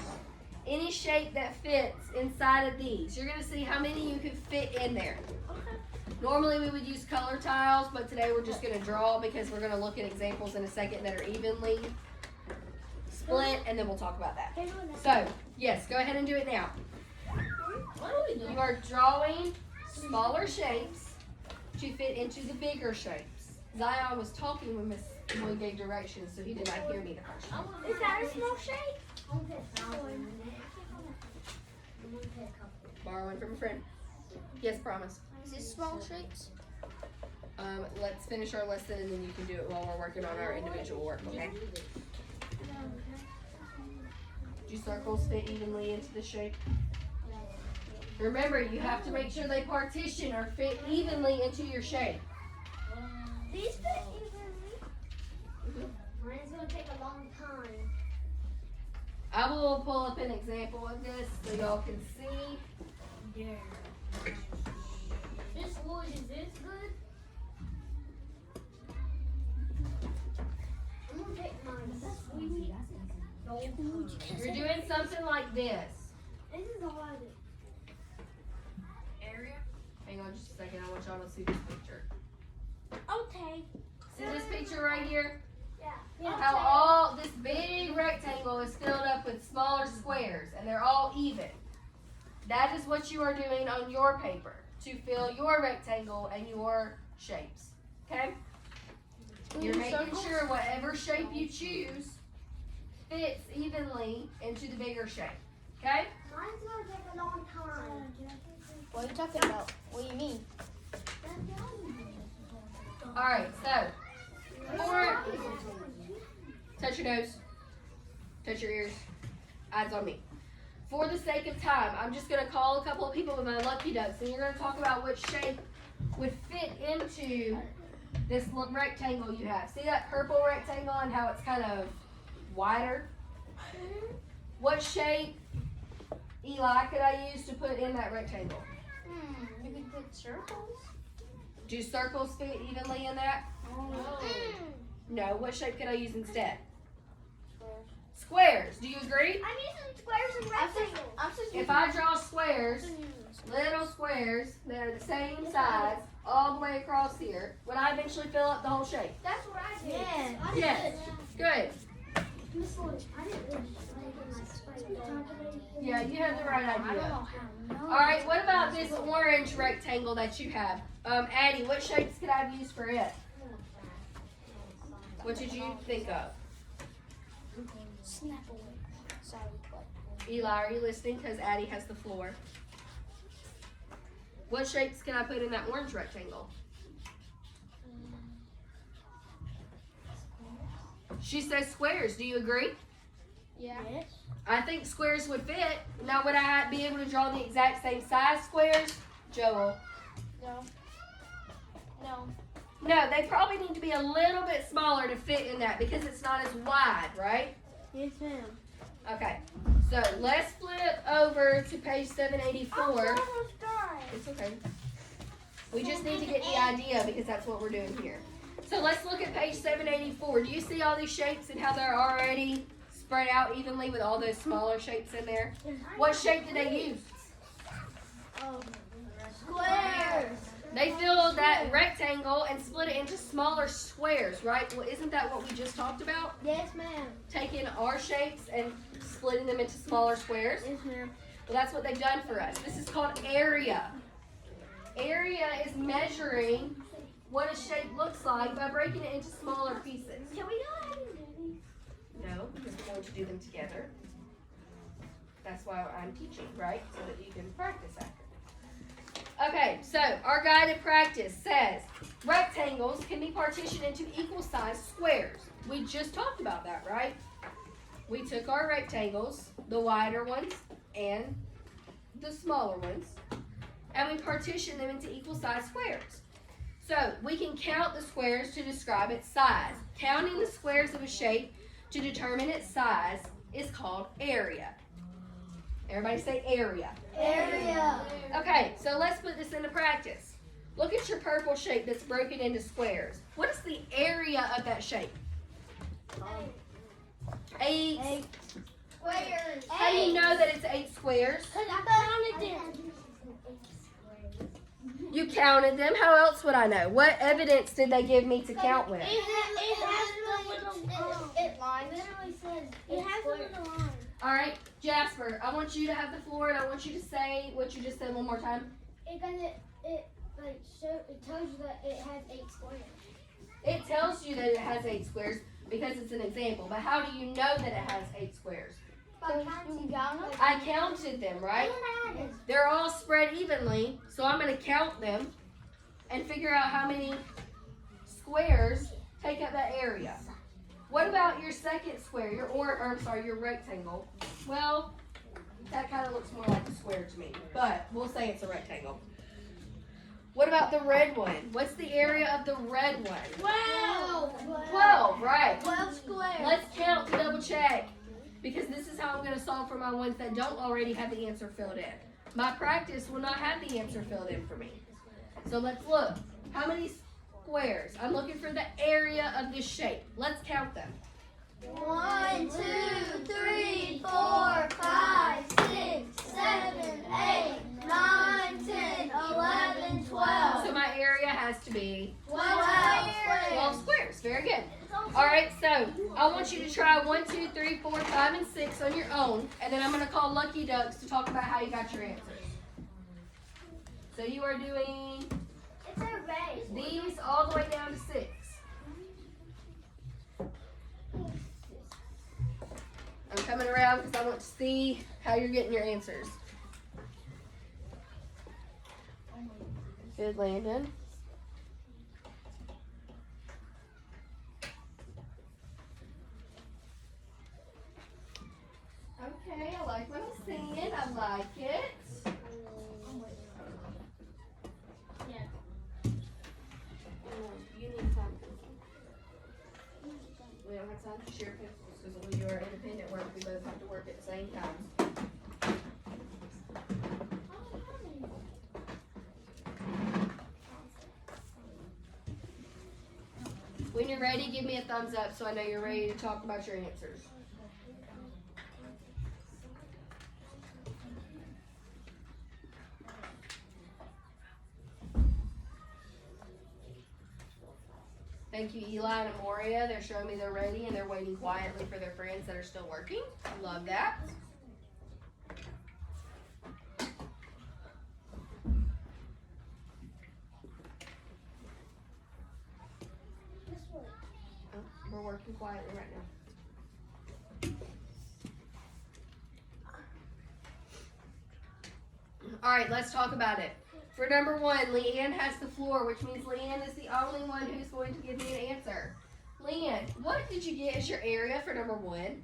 [SPEAKER 1] any shape that fits inside of these. You're going to see how many you can fit in there. Normally we would use color tiles, but today we're just going to draw because we're going to look at examples in a second that are evenly split, and then we'll talk about that. So, yes, go ahead and do it now. You are drawing smaller shapes to fit into the bigger shapes. Zion was talking when Miss Boyd gave directions, so he did not hear me the first time.
[SPEAKER 2] Is that a small shape?
[SPEAKER 1] Borrowing from a friend. Yes, promise.
[SPEAKER 2] Is this small shapes?
[SPEAKER 1] Let's finish our lesson and then you can do it while we're working on our individual work, okay? Do circles fit evenly into the shape? Remember, you have to make sure they partition or fit evenly into your shape.
[SPEAKER 2] These fit evenly. Mine's gonna take a long time.
[SPEAKER 1] I will pull up an example of this so y'all can see.
[SPEAKER 2] This wood, is this good? I'm gonna take mine.
[SPEAKER 1] You're doing something like this.
[SPEAKER 2] This is hard.
[SPEAKER 1] Hang on just a second, I want y'all to see this picture.
[SPEAKER 2] Okay.
[SPEAKER 1] See this picture right here?
[SPEAKER 2] Yeah.
[SPEAKER 1] How all this big rectangle is filled up with smaller squares and they're all even. That is what you are doing on your paper to fill your rectangle and your shapes. Okay? You're making sure whatever shape you choose fits evenly into the bigger shape. Okay?
[SPEAKER 2] Mine's gonna take a long time.
[SPEAKER 5] What are you talking about? What do you mean?
[SPEAKER 1] Alright, so touch your nose, touch your ears, eyes on me. For the sake of time, I'm just going to call a couple of people with my lucky ducks, and you're going to talk about which shape would fit into this rectangle you have. See that purple rectangle and how it's kind of wider? What shape, Eli, could I use to put in that rectangle?
[SPEAKER 5] You could put circles.
[SPEAKER 1] Do circles fit evenly in that? No. What shape could I use instead? Squares. Do you agree?
[SPEAKER 2] I'm using squares and rectangles.
[SPEAKER 1] If I draw squares, little squares that are the same size all the way across here, would I eventually fill up the whole shape?
[SPEAKER 2] That's what I did.
[SPEAKER 5] Yeah.
[SPEAKER 2] I did
[SPEAKER 1] Yes. Good.
[SPEAKER 2] Miss Lloyd, I didn't really like
[SPEAKER 1] Yeah, you had the right
[SPEAKER 5] I don't
[SPEAKER 1] idea.
[SPEAKER 5] know how.
[SPEAKER 1] All right, what about this orange rectangle that you have? Addie, what shapes could I use for it? What did you think of?
[SPEAKER 5] Snap away. Sorry, but
[SPEAKER 1] Eli, are you listening? Because Addie has the floor. What shapes can I put in that orange rectangle? She says squares. Do you agree?
[SPEAKER 5] yeah.
[SPEAKER 1] I think squares would fit. Now, would I be able to draw the exact same size squares? Joel?
[SPEAKER 5] No. No.
[SPEAKER 1] No, they probably need to be a little bit smaller to fit in that because it's not as wide, right?
[SPEAKER 5] Yes, ma'am.
[SPEAKER 1] Okay, so let's flip over to page 784. It's okay. We just need to get the idea because that's what we're doing here. So let's look at page 784. Do you see all these shapes and how they're already spread out evenly with all those smaller shapes in there? What shape did they use?
[SPEAKER 2] Squares.
[SPEAKER 1] They filled that rectangle and split it into smaller squares, right? Well, isn't that what we just talked about?
[SPEAKER 2] Yes, ma'am.
[SPEAKER 1] Taking our shapes and splitting them into smaller squares?
[SPEAKER 5] Yes, ma'am.
[SPEAKER 1] Well, that's what they've done for us. This is called area. Area is measuring what a shape looks like by breaking it into smaller pieces.
[SPEAKER 2] Can we go ahead and do these?
[SPEAKER 1] No, because we're going to do them together. That's why I'm teaching, right? So that you can practice after. Okay, so our guided practice says rectangles can be partitioned into equal sized squares. We just talked about that, right? We took our rectangles, the wider ones and the smaller ones, and we partitioned them into equal sized squares. So we can count the squares to describe its size. Counting the squares of a shape to determine its size is called area. Everybody say area.
[SPEAKER 2] Area.
[SPEAKER 1] Okay, so let's put this into practice. Look at your purple shape that's broken into squares. What is the area of that shape? 8.
[SPEAKER 2] Squares.
[SPEAKER 1] How do you know that it's 8 squares?
[SPEAKER 2] Cause I counted them.
[SPEAKER 1] You counted them. How else would I know? What evidence did they give me to count with?
[SPEAKER 2] It has the little line. Literally says it has a little line.
[SPEAKER 1] All right, Jasper, I want you to have the floor, and I want you to say what you just said one more time.
[SPEAKER 2] It tells you that it has 8 squares.
[SPEAKER 1] It tells you that it has 8 squares because it's an example. But how do you know that it has 8 squares? I counted them, right? They're all spread evenly, so I'm going to count them and figure out how many squares take up that area. What about your second square, your rectangle? Well, that kind of looks more like a square to me, but we'll say it's a rectangle. What about the red one? What's the area of the red one? 12, right.
[SPEAKER 2] 12 squares.
[SPEAKER 1] Let's count to double check, because this is how I'm going to solve for my ones that don't already have the answer filled in. My practice will not have the answer filled in for me. So let's look. How many squares? I'm looking for the area of this shape. Let's count them.
[SPEAKER 2] 1, 2, 3, 4, 5, 6, 7, 8, 9, 10, 11, 12.
[SPEAKER 1] So my area has to be
[SPEAKER 2] 12
[SPEAKER 1] squares. Very good. All right, so I want you to try 1, 2, 3, 4, 5, and 6 on your own, and then I'm going to call Lucky Ducks to talk about how you got your answers. So you are doing
[SPEAKER 2] It's a race.
[SPEAKER 1] these all the way down to 6. I'm coming around because I want to see how you're getting your answers. Good, Landon. Okay, I like what I'm seeing. I like it. You need time. We don't have time to share pencils. because when we do our independent work, we both have to work at the same time. When you're ready, give me a thumbs up so I know you're ready to talk about your answers. Thank you, Eli and Amoria. They're showing me they're ready and they're waiting quietly for their friends that are still working. Love that. Oh, we're working quietly right now. All right, let's talk about it. For number one, Leanne has the floor, which means Leanne is the only one who's going to give me an answer. Leanne, what did you get as your area for number one?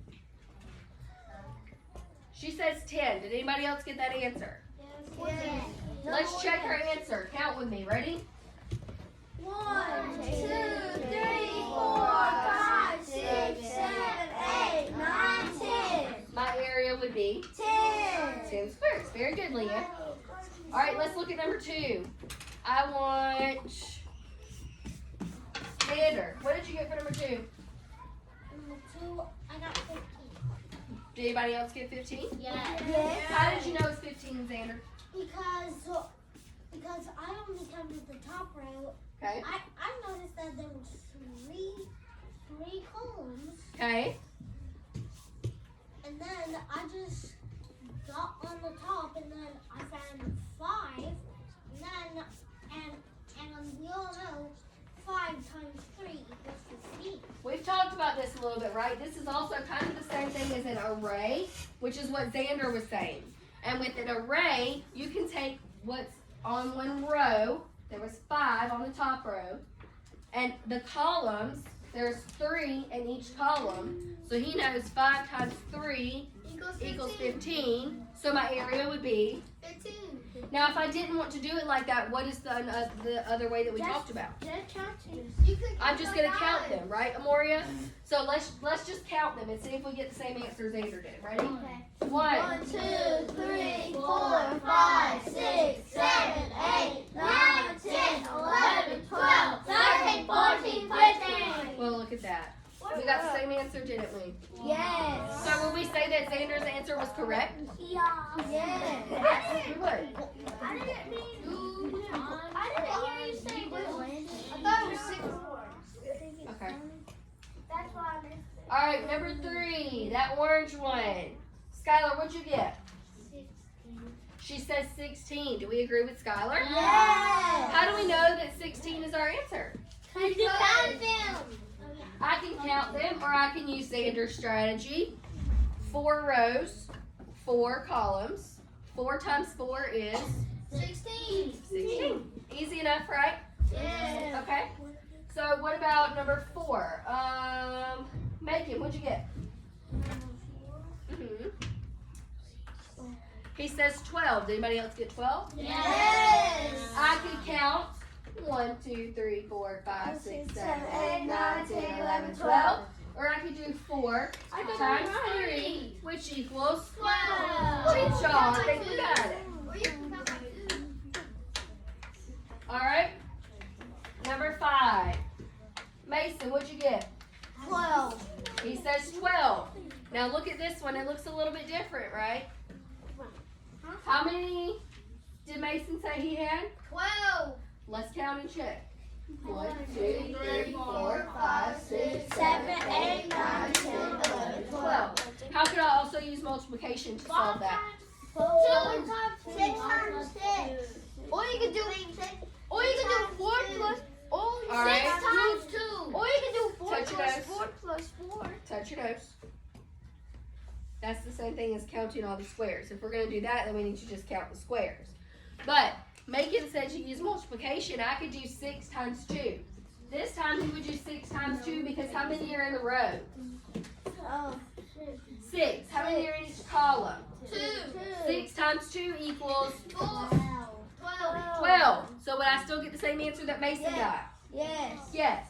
[SPEAKER 1] She says 10. Did anybody else get that answer?
[SPEAKER 2] Yes.
[SPEAKER 1] Let's check her answer. Count with me. Ready?
[SPEAKER 2] 1, 2, 3, 4, 5, 6, 7, 8, 9, 10.
[SPEAKER 1] My area would be
[SPEAKER 2] 10.
[SPEAKER 1] 10 squares. Very good, Leanne. All right, let's look at number two. I want Xander. What did you get for number two?
[SPEAKER 2] Number 2, I got 15.
[SPEAKER 1] Did anybody else get 15?
[SPEAKER 2] Yes.
[SPEAKER 1] How did you know it's 15, Xander?
[SPEAKER 2] Because I only counted the top row.
[SPEAKER 1] Okay.
[SPEAKER 2] I noticed that there was three columns,
[SPEAKER 1] Okay.
[SPEAKER 2] and then I just got on the top, and then I found 5, and then and we all know 5 times 3 equals 15.
[SPEAKER 1] We've talked about this a little bit, right? This is also kind of the same thing as an array, which is what Xander was saying. And with an array, you can take what's on one row. There was 5 on the top row. And the columns, there's 3 in each column. So he knows 5 times 3 equals 15. So my area would be
[SPEAKER 2] 15.
[SPEAKER 1] Now, if I didn't want to do it like that, what is the other way that we talked about?
[SPEAKER 2] Just count it.
[SPEAKER 1] I'm just gonna count them, right, Amoria? So let's just count them and see if we get the same answer Xander did. Ready?
[SPEAKER 2] Okay.
[SPEAKER 1] 1,
[SPEAKER 2] 2, 3, 4, 5, 6, 7, 8, 9, 10, 11, 12, 13, 14, 15.
[SPEAKER 1] Well, look at that. We got the same answer, didn't we?
[SPEAKER 2] Yes.
[SPEAKER 1] So will we say that Xander's answer was correct?
[SPEAKER 2] Yeah. Yes.
[SPEAKER 1] We would.
[SPEAKER 2] I didn't mean. I didn't hear you say blue. I thought it was 6.
[SPEAKER 1] Okay.
[SPEAKER 2] That's why I missed it.
[SPEAKER 1] All right, number 3, that orange one. Skylar, what'd you get?
[SPEAKER 2] 16.
[SPEAKER 1] She says 16. Do we agree with Skylar?
[SPEAKER 2] Yes.
[SPEAKER 1] How do we know that 16 is our answer?
[SPEAKER 2] You count them.
[SPEAKER 1] I can count them, or I can use Xander's strategy. 4 rows, 4 columns. 4 times 4 is
[SPEAKER 2] 16.
[SPEAKER 1] 16. Easy enough, right?
[SPEAKER 2] Yes.
[SPEAKER 1] Okay. So what about number 4? Macon, what'd you get? Mm-hmm. He says 12. Did anybody else get 12?
[SPEAKER 2] Yes.
[SPEAKER 1] I can count 1, 2, 3, 4, 5, 6, 7, 8, 9, 10, 11, 12. Or I could do 4 times 3, which equals
[SPEAKER 2] 12.
[SPEAKER 1] Good job. I think we got it. All right. Number 5. Mason, what'd you get?
[SPEAKER 2] 12.
[SPEAKER 1] He says 12. Now look at this one. It looks a little bit different, right? How many did Mason say he had?
[SPEAKER 2] 12.
[SPEAKER 1] Let's count and check. 1, 2, 3, 4, 5, 6,
[SPEAKER 2] 7, 8, 9, 10, 11,
[SPEAKER 1] 12. How could I also use multiplication to solve that?
[SPEAKER 2] 2 times 6. Or you could do 4 plus. Or
[SPEAKER 1] All right.
[SPEAKER 2] 6 times 2. Or you could do 4
[SPEAKER 1] Touch your
[SPEAKER 2] plus
[SPEAKER 1] nose.
[SPEAKER 2] 4 plus 4.
[SPEAKER 1] Touch your nose. That's the same thing as counting all the squares. If we're going to do that, then we need to just count the squares. But Macon said you use multiplication. I could do 6 times 2. This time he would do 6 times 2 because how many are in the row? 6. How many are in each column?
[SPEAKER 2] 2.
[SPEAKER 1] 6 times 2 equals
[SPEAKER 2] 4.
[SPEAKER 1] 12. So would I still get the same answer that Mason got?
[SPEAKER 2] Yes.
[SPEAKER 1] Yes.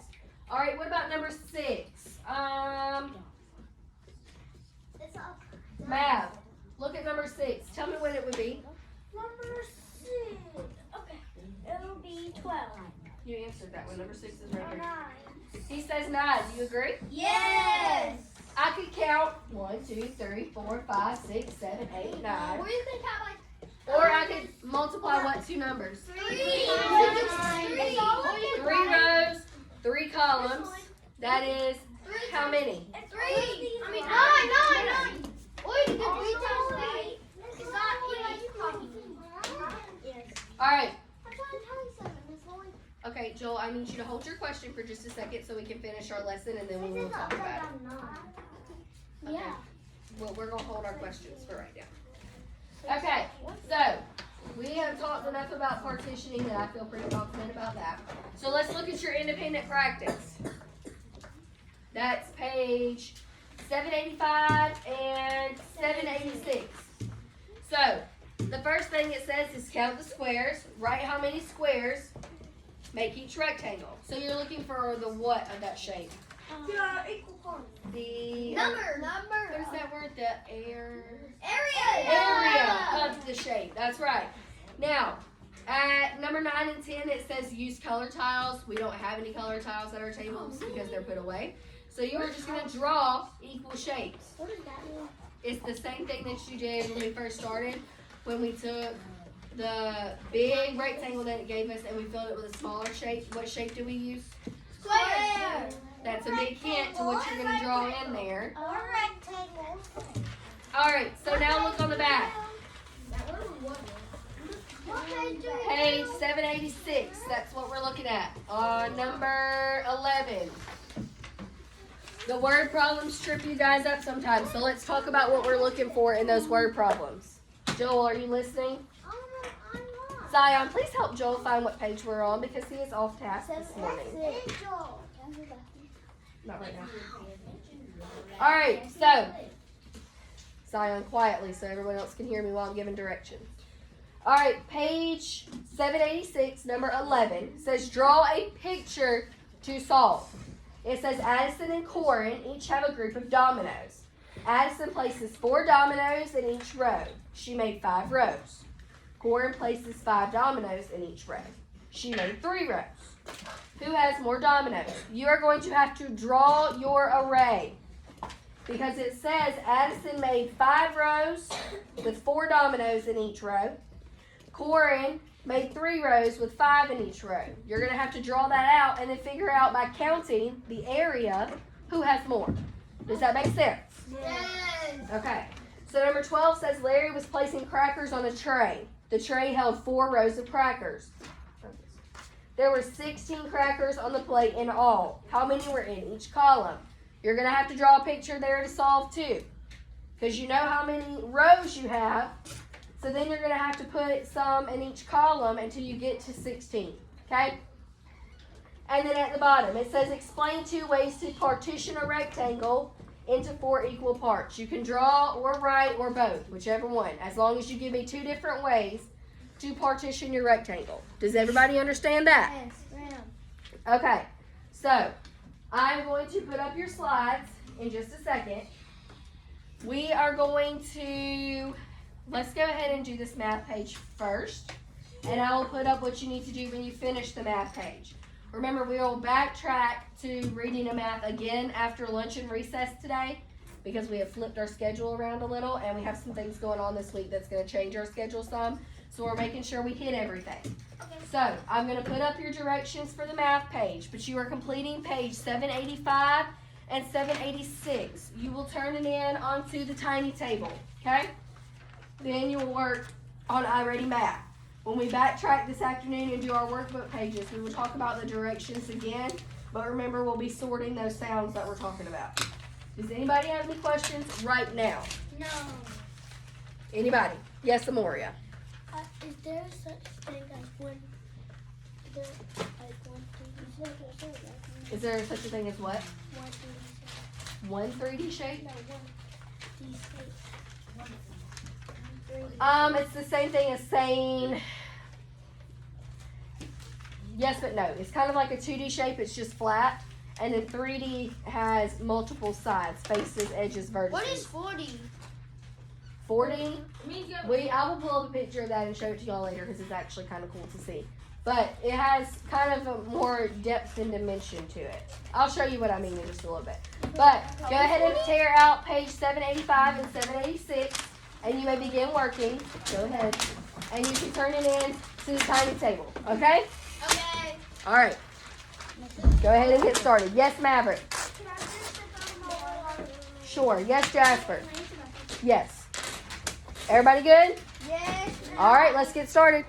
[SPEAKER 1] All right, what about number 6? Math. Look at number 6. Tell me what it would be.
[SPEAKER 2] Number 6. Okay. It'll be 12.
[SPEAKER 1] You answered that one. Number 6 is right
[SPEAKER 2] Or
[SPEAKER 1] here.
[SPEAKER 2] 9.
[SPEAKER 1] He says 9. Do you agree?
[SPEAKER 2] Yes.
[SPEAKER 1] I could count 1, 2, 3, 4, 5, 6, 7, 8, 9.
[SPEAKER 2] Or you can count like
[SPEAKER 1] Or I could multiply what 2 numbers?
[SPEAKER 2] 3.
[SPEAKER 1] 3 rows, 3 columns. That is how many?
[SPEAKER 2] 3. I mean 9. Or you can do 3 times 3. It's not Yes.
[SPEAKER 1] Alright.
[SPEAKER 2] I'm trying to tell you something, Miss Lloyd.
[SPEAKER 1] Okay, Joel, I need you to hold your question for just a second so we can finish our lesson and then we will talk about it.
[SPEAKER 2] Yeah.
[SPEAKER 1] Well, we're going to hold our questions for right now. Okay, so we have talked enough about partitioning and I feel pretty confident about that. So let's look at your independent practice. That's page 785 and 786. So the first thing it says is count the squares, write how many squares make each rectangle. So you're looking for the what of that shape?
[SPEAKER 2] Yeah, equal parts.
[SPEAKER 1] The
[SPEAKER 2] Number.
[SPEAKER 1] What is that word? The area
[SPEAKER 2] Area.
[SPEAKER 1] of the shape. That's right. Now, at number 9 and 10, it says use color tiles. We don't have any color tiles at our tables because they're put away. So you are just going to draw equal shapes.
[SPEAKER 2] What does that mean?
[SPEAKER 1] It's the same thing that you did when we first started, when we took the big rectangle that it gave us and we filled it with a smaller shape. What shape do we use?
[SPEAKER 2] Square.
[SPEAKER 1] That's a big hint to what you're going to draw in there.
[SPEAKER 2] Or rectangle.
[SPEAKER 1] All right, so now look on the back.
[SPEAKER 2] What page are you
[SPEAKER 1] Page 786, that's what we're looking at. On number 11. The word problems trip you guys up sometimes, so let's talk about what we're looking for in those word problems. Joel, are you listening?
[SPEAKER 2] I'm not.
[SPEAKER 1] Zion, please help Joel find what page we're on because he is off task this morning. Not right now. All right, so Zion, quietly so everyone else can hear me while I'm giving directions. All right, page 786, number 11, says draw a picture to solve. It says Addison and Corin each have a group of dominoes. Addison places 4 dominoes in each row. She made 5 rows. Corin places 5 dominoes in each row. She made 3 rows. Who has more dominoes? You are going to have to draw your array because it says Addison made 5 rows with 4 dominoes in each row. Corin made 3 rows with 5 in each row. You're going to have to draw that out and then figure out by counting the area who has more. Does that make sense?
[SPEAKER 2] Yes.
[SPEAKER 1] Okay. So number 12 says Larry was placing crackers on a tray. The tray held 4 rows of crackers. There were 16 crackers on the plate in all. How many were in each column? You're going to have to draw a picture there to solve too. Because you know how many rows you have. So then you're going to have to put some in each column until you get to 16. Okay? And then at the bottom, it says explain 2 ways to partition a rectangle into 4 equal parts. You can draw or write or both, whichever one, as long as you give me 2 different ways to partition your rectangle. Does everybody understand that?
[SPEAKER 2] Yes, ma'am.
[SPEAKER 1] Okay, so I'm going to put up your slides in just a second. We are going to, let's go ahead and do this math page first, and I will put up what you need to do when you finish the math page. Remember, we will backtrack to reading a math again after lunch and recess today because we have flipped our schedule around a little and we have some things going on this week that's going to change our schedule some. So we're making sure we hit everything.
[SPEAKER 2] Okay.
[SPEAKER 1] So I'm going to put up your directions for the math page, but you are completing page 785 and 786. You will turn it in onto the tiny table, okay? Then you will work on iReady Math. When we backtrack this afternoon and do our workbook pages, we will talk about the directions again, but remember we'll be sorting those sounds that we're talking about. Does anybody have any questions right now?
[SPEAKER 2] No.
[SPEAKER 1] Anybody? Yes, Amoria.
[SPEAKER 5] Is there such thing as one?
[SPEAKER 1] Is there such a thing as what? One 3D shape?
[SPEAKER 5] No, one. These shapes.
[SPEAKER 1] It's the same thing as saying yes but no. It's kind of like a 2D shape, it's just flat. And then 3D has multiple sides, faces, edges, vertices.
[SPEAKER 2] What is 40?
[SPEAKER 1] 40.
[SPEAKER 2] It means you have
[SPEAKER 1] I will pull up a picture of that and show it to y'all later because it's actually kind of cool to see. But it has kind of a more depth and dimension to it. I'll show you what I mean in just a little bit. But go ahead and tear out page 785 and 786, and you may begin working. Go ahead. And you can turn it in to the tiny table. Okay?
[SPEAKER 2] Okay.
[SPEAKER 1] All right. Go ahead and get started. Yes, Maverick.
[SPEAKER 2] Can I finish the bottom?
[SPEAKER 1] Sure. Yes, Jasper. Yes. Everybody good?
[SPEAKER 2] Yes.
[SPEAKER 1] All right, let's get started.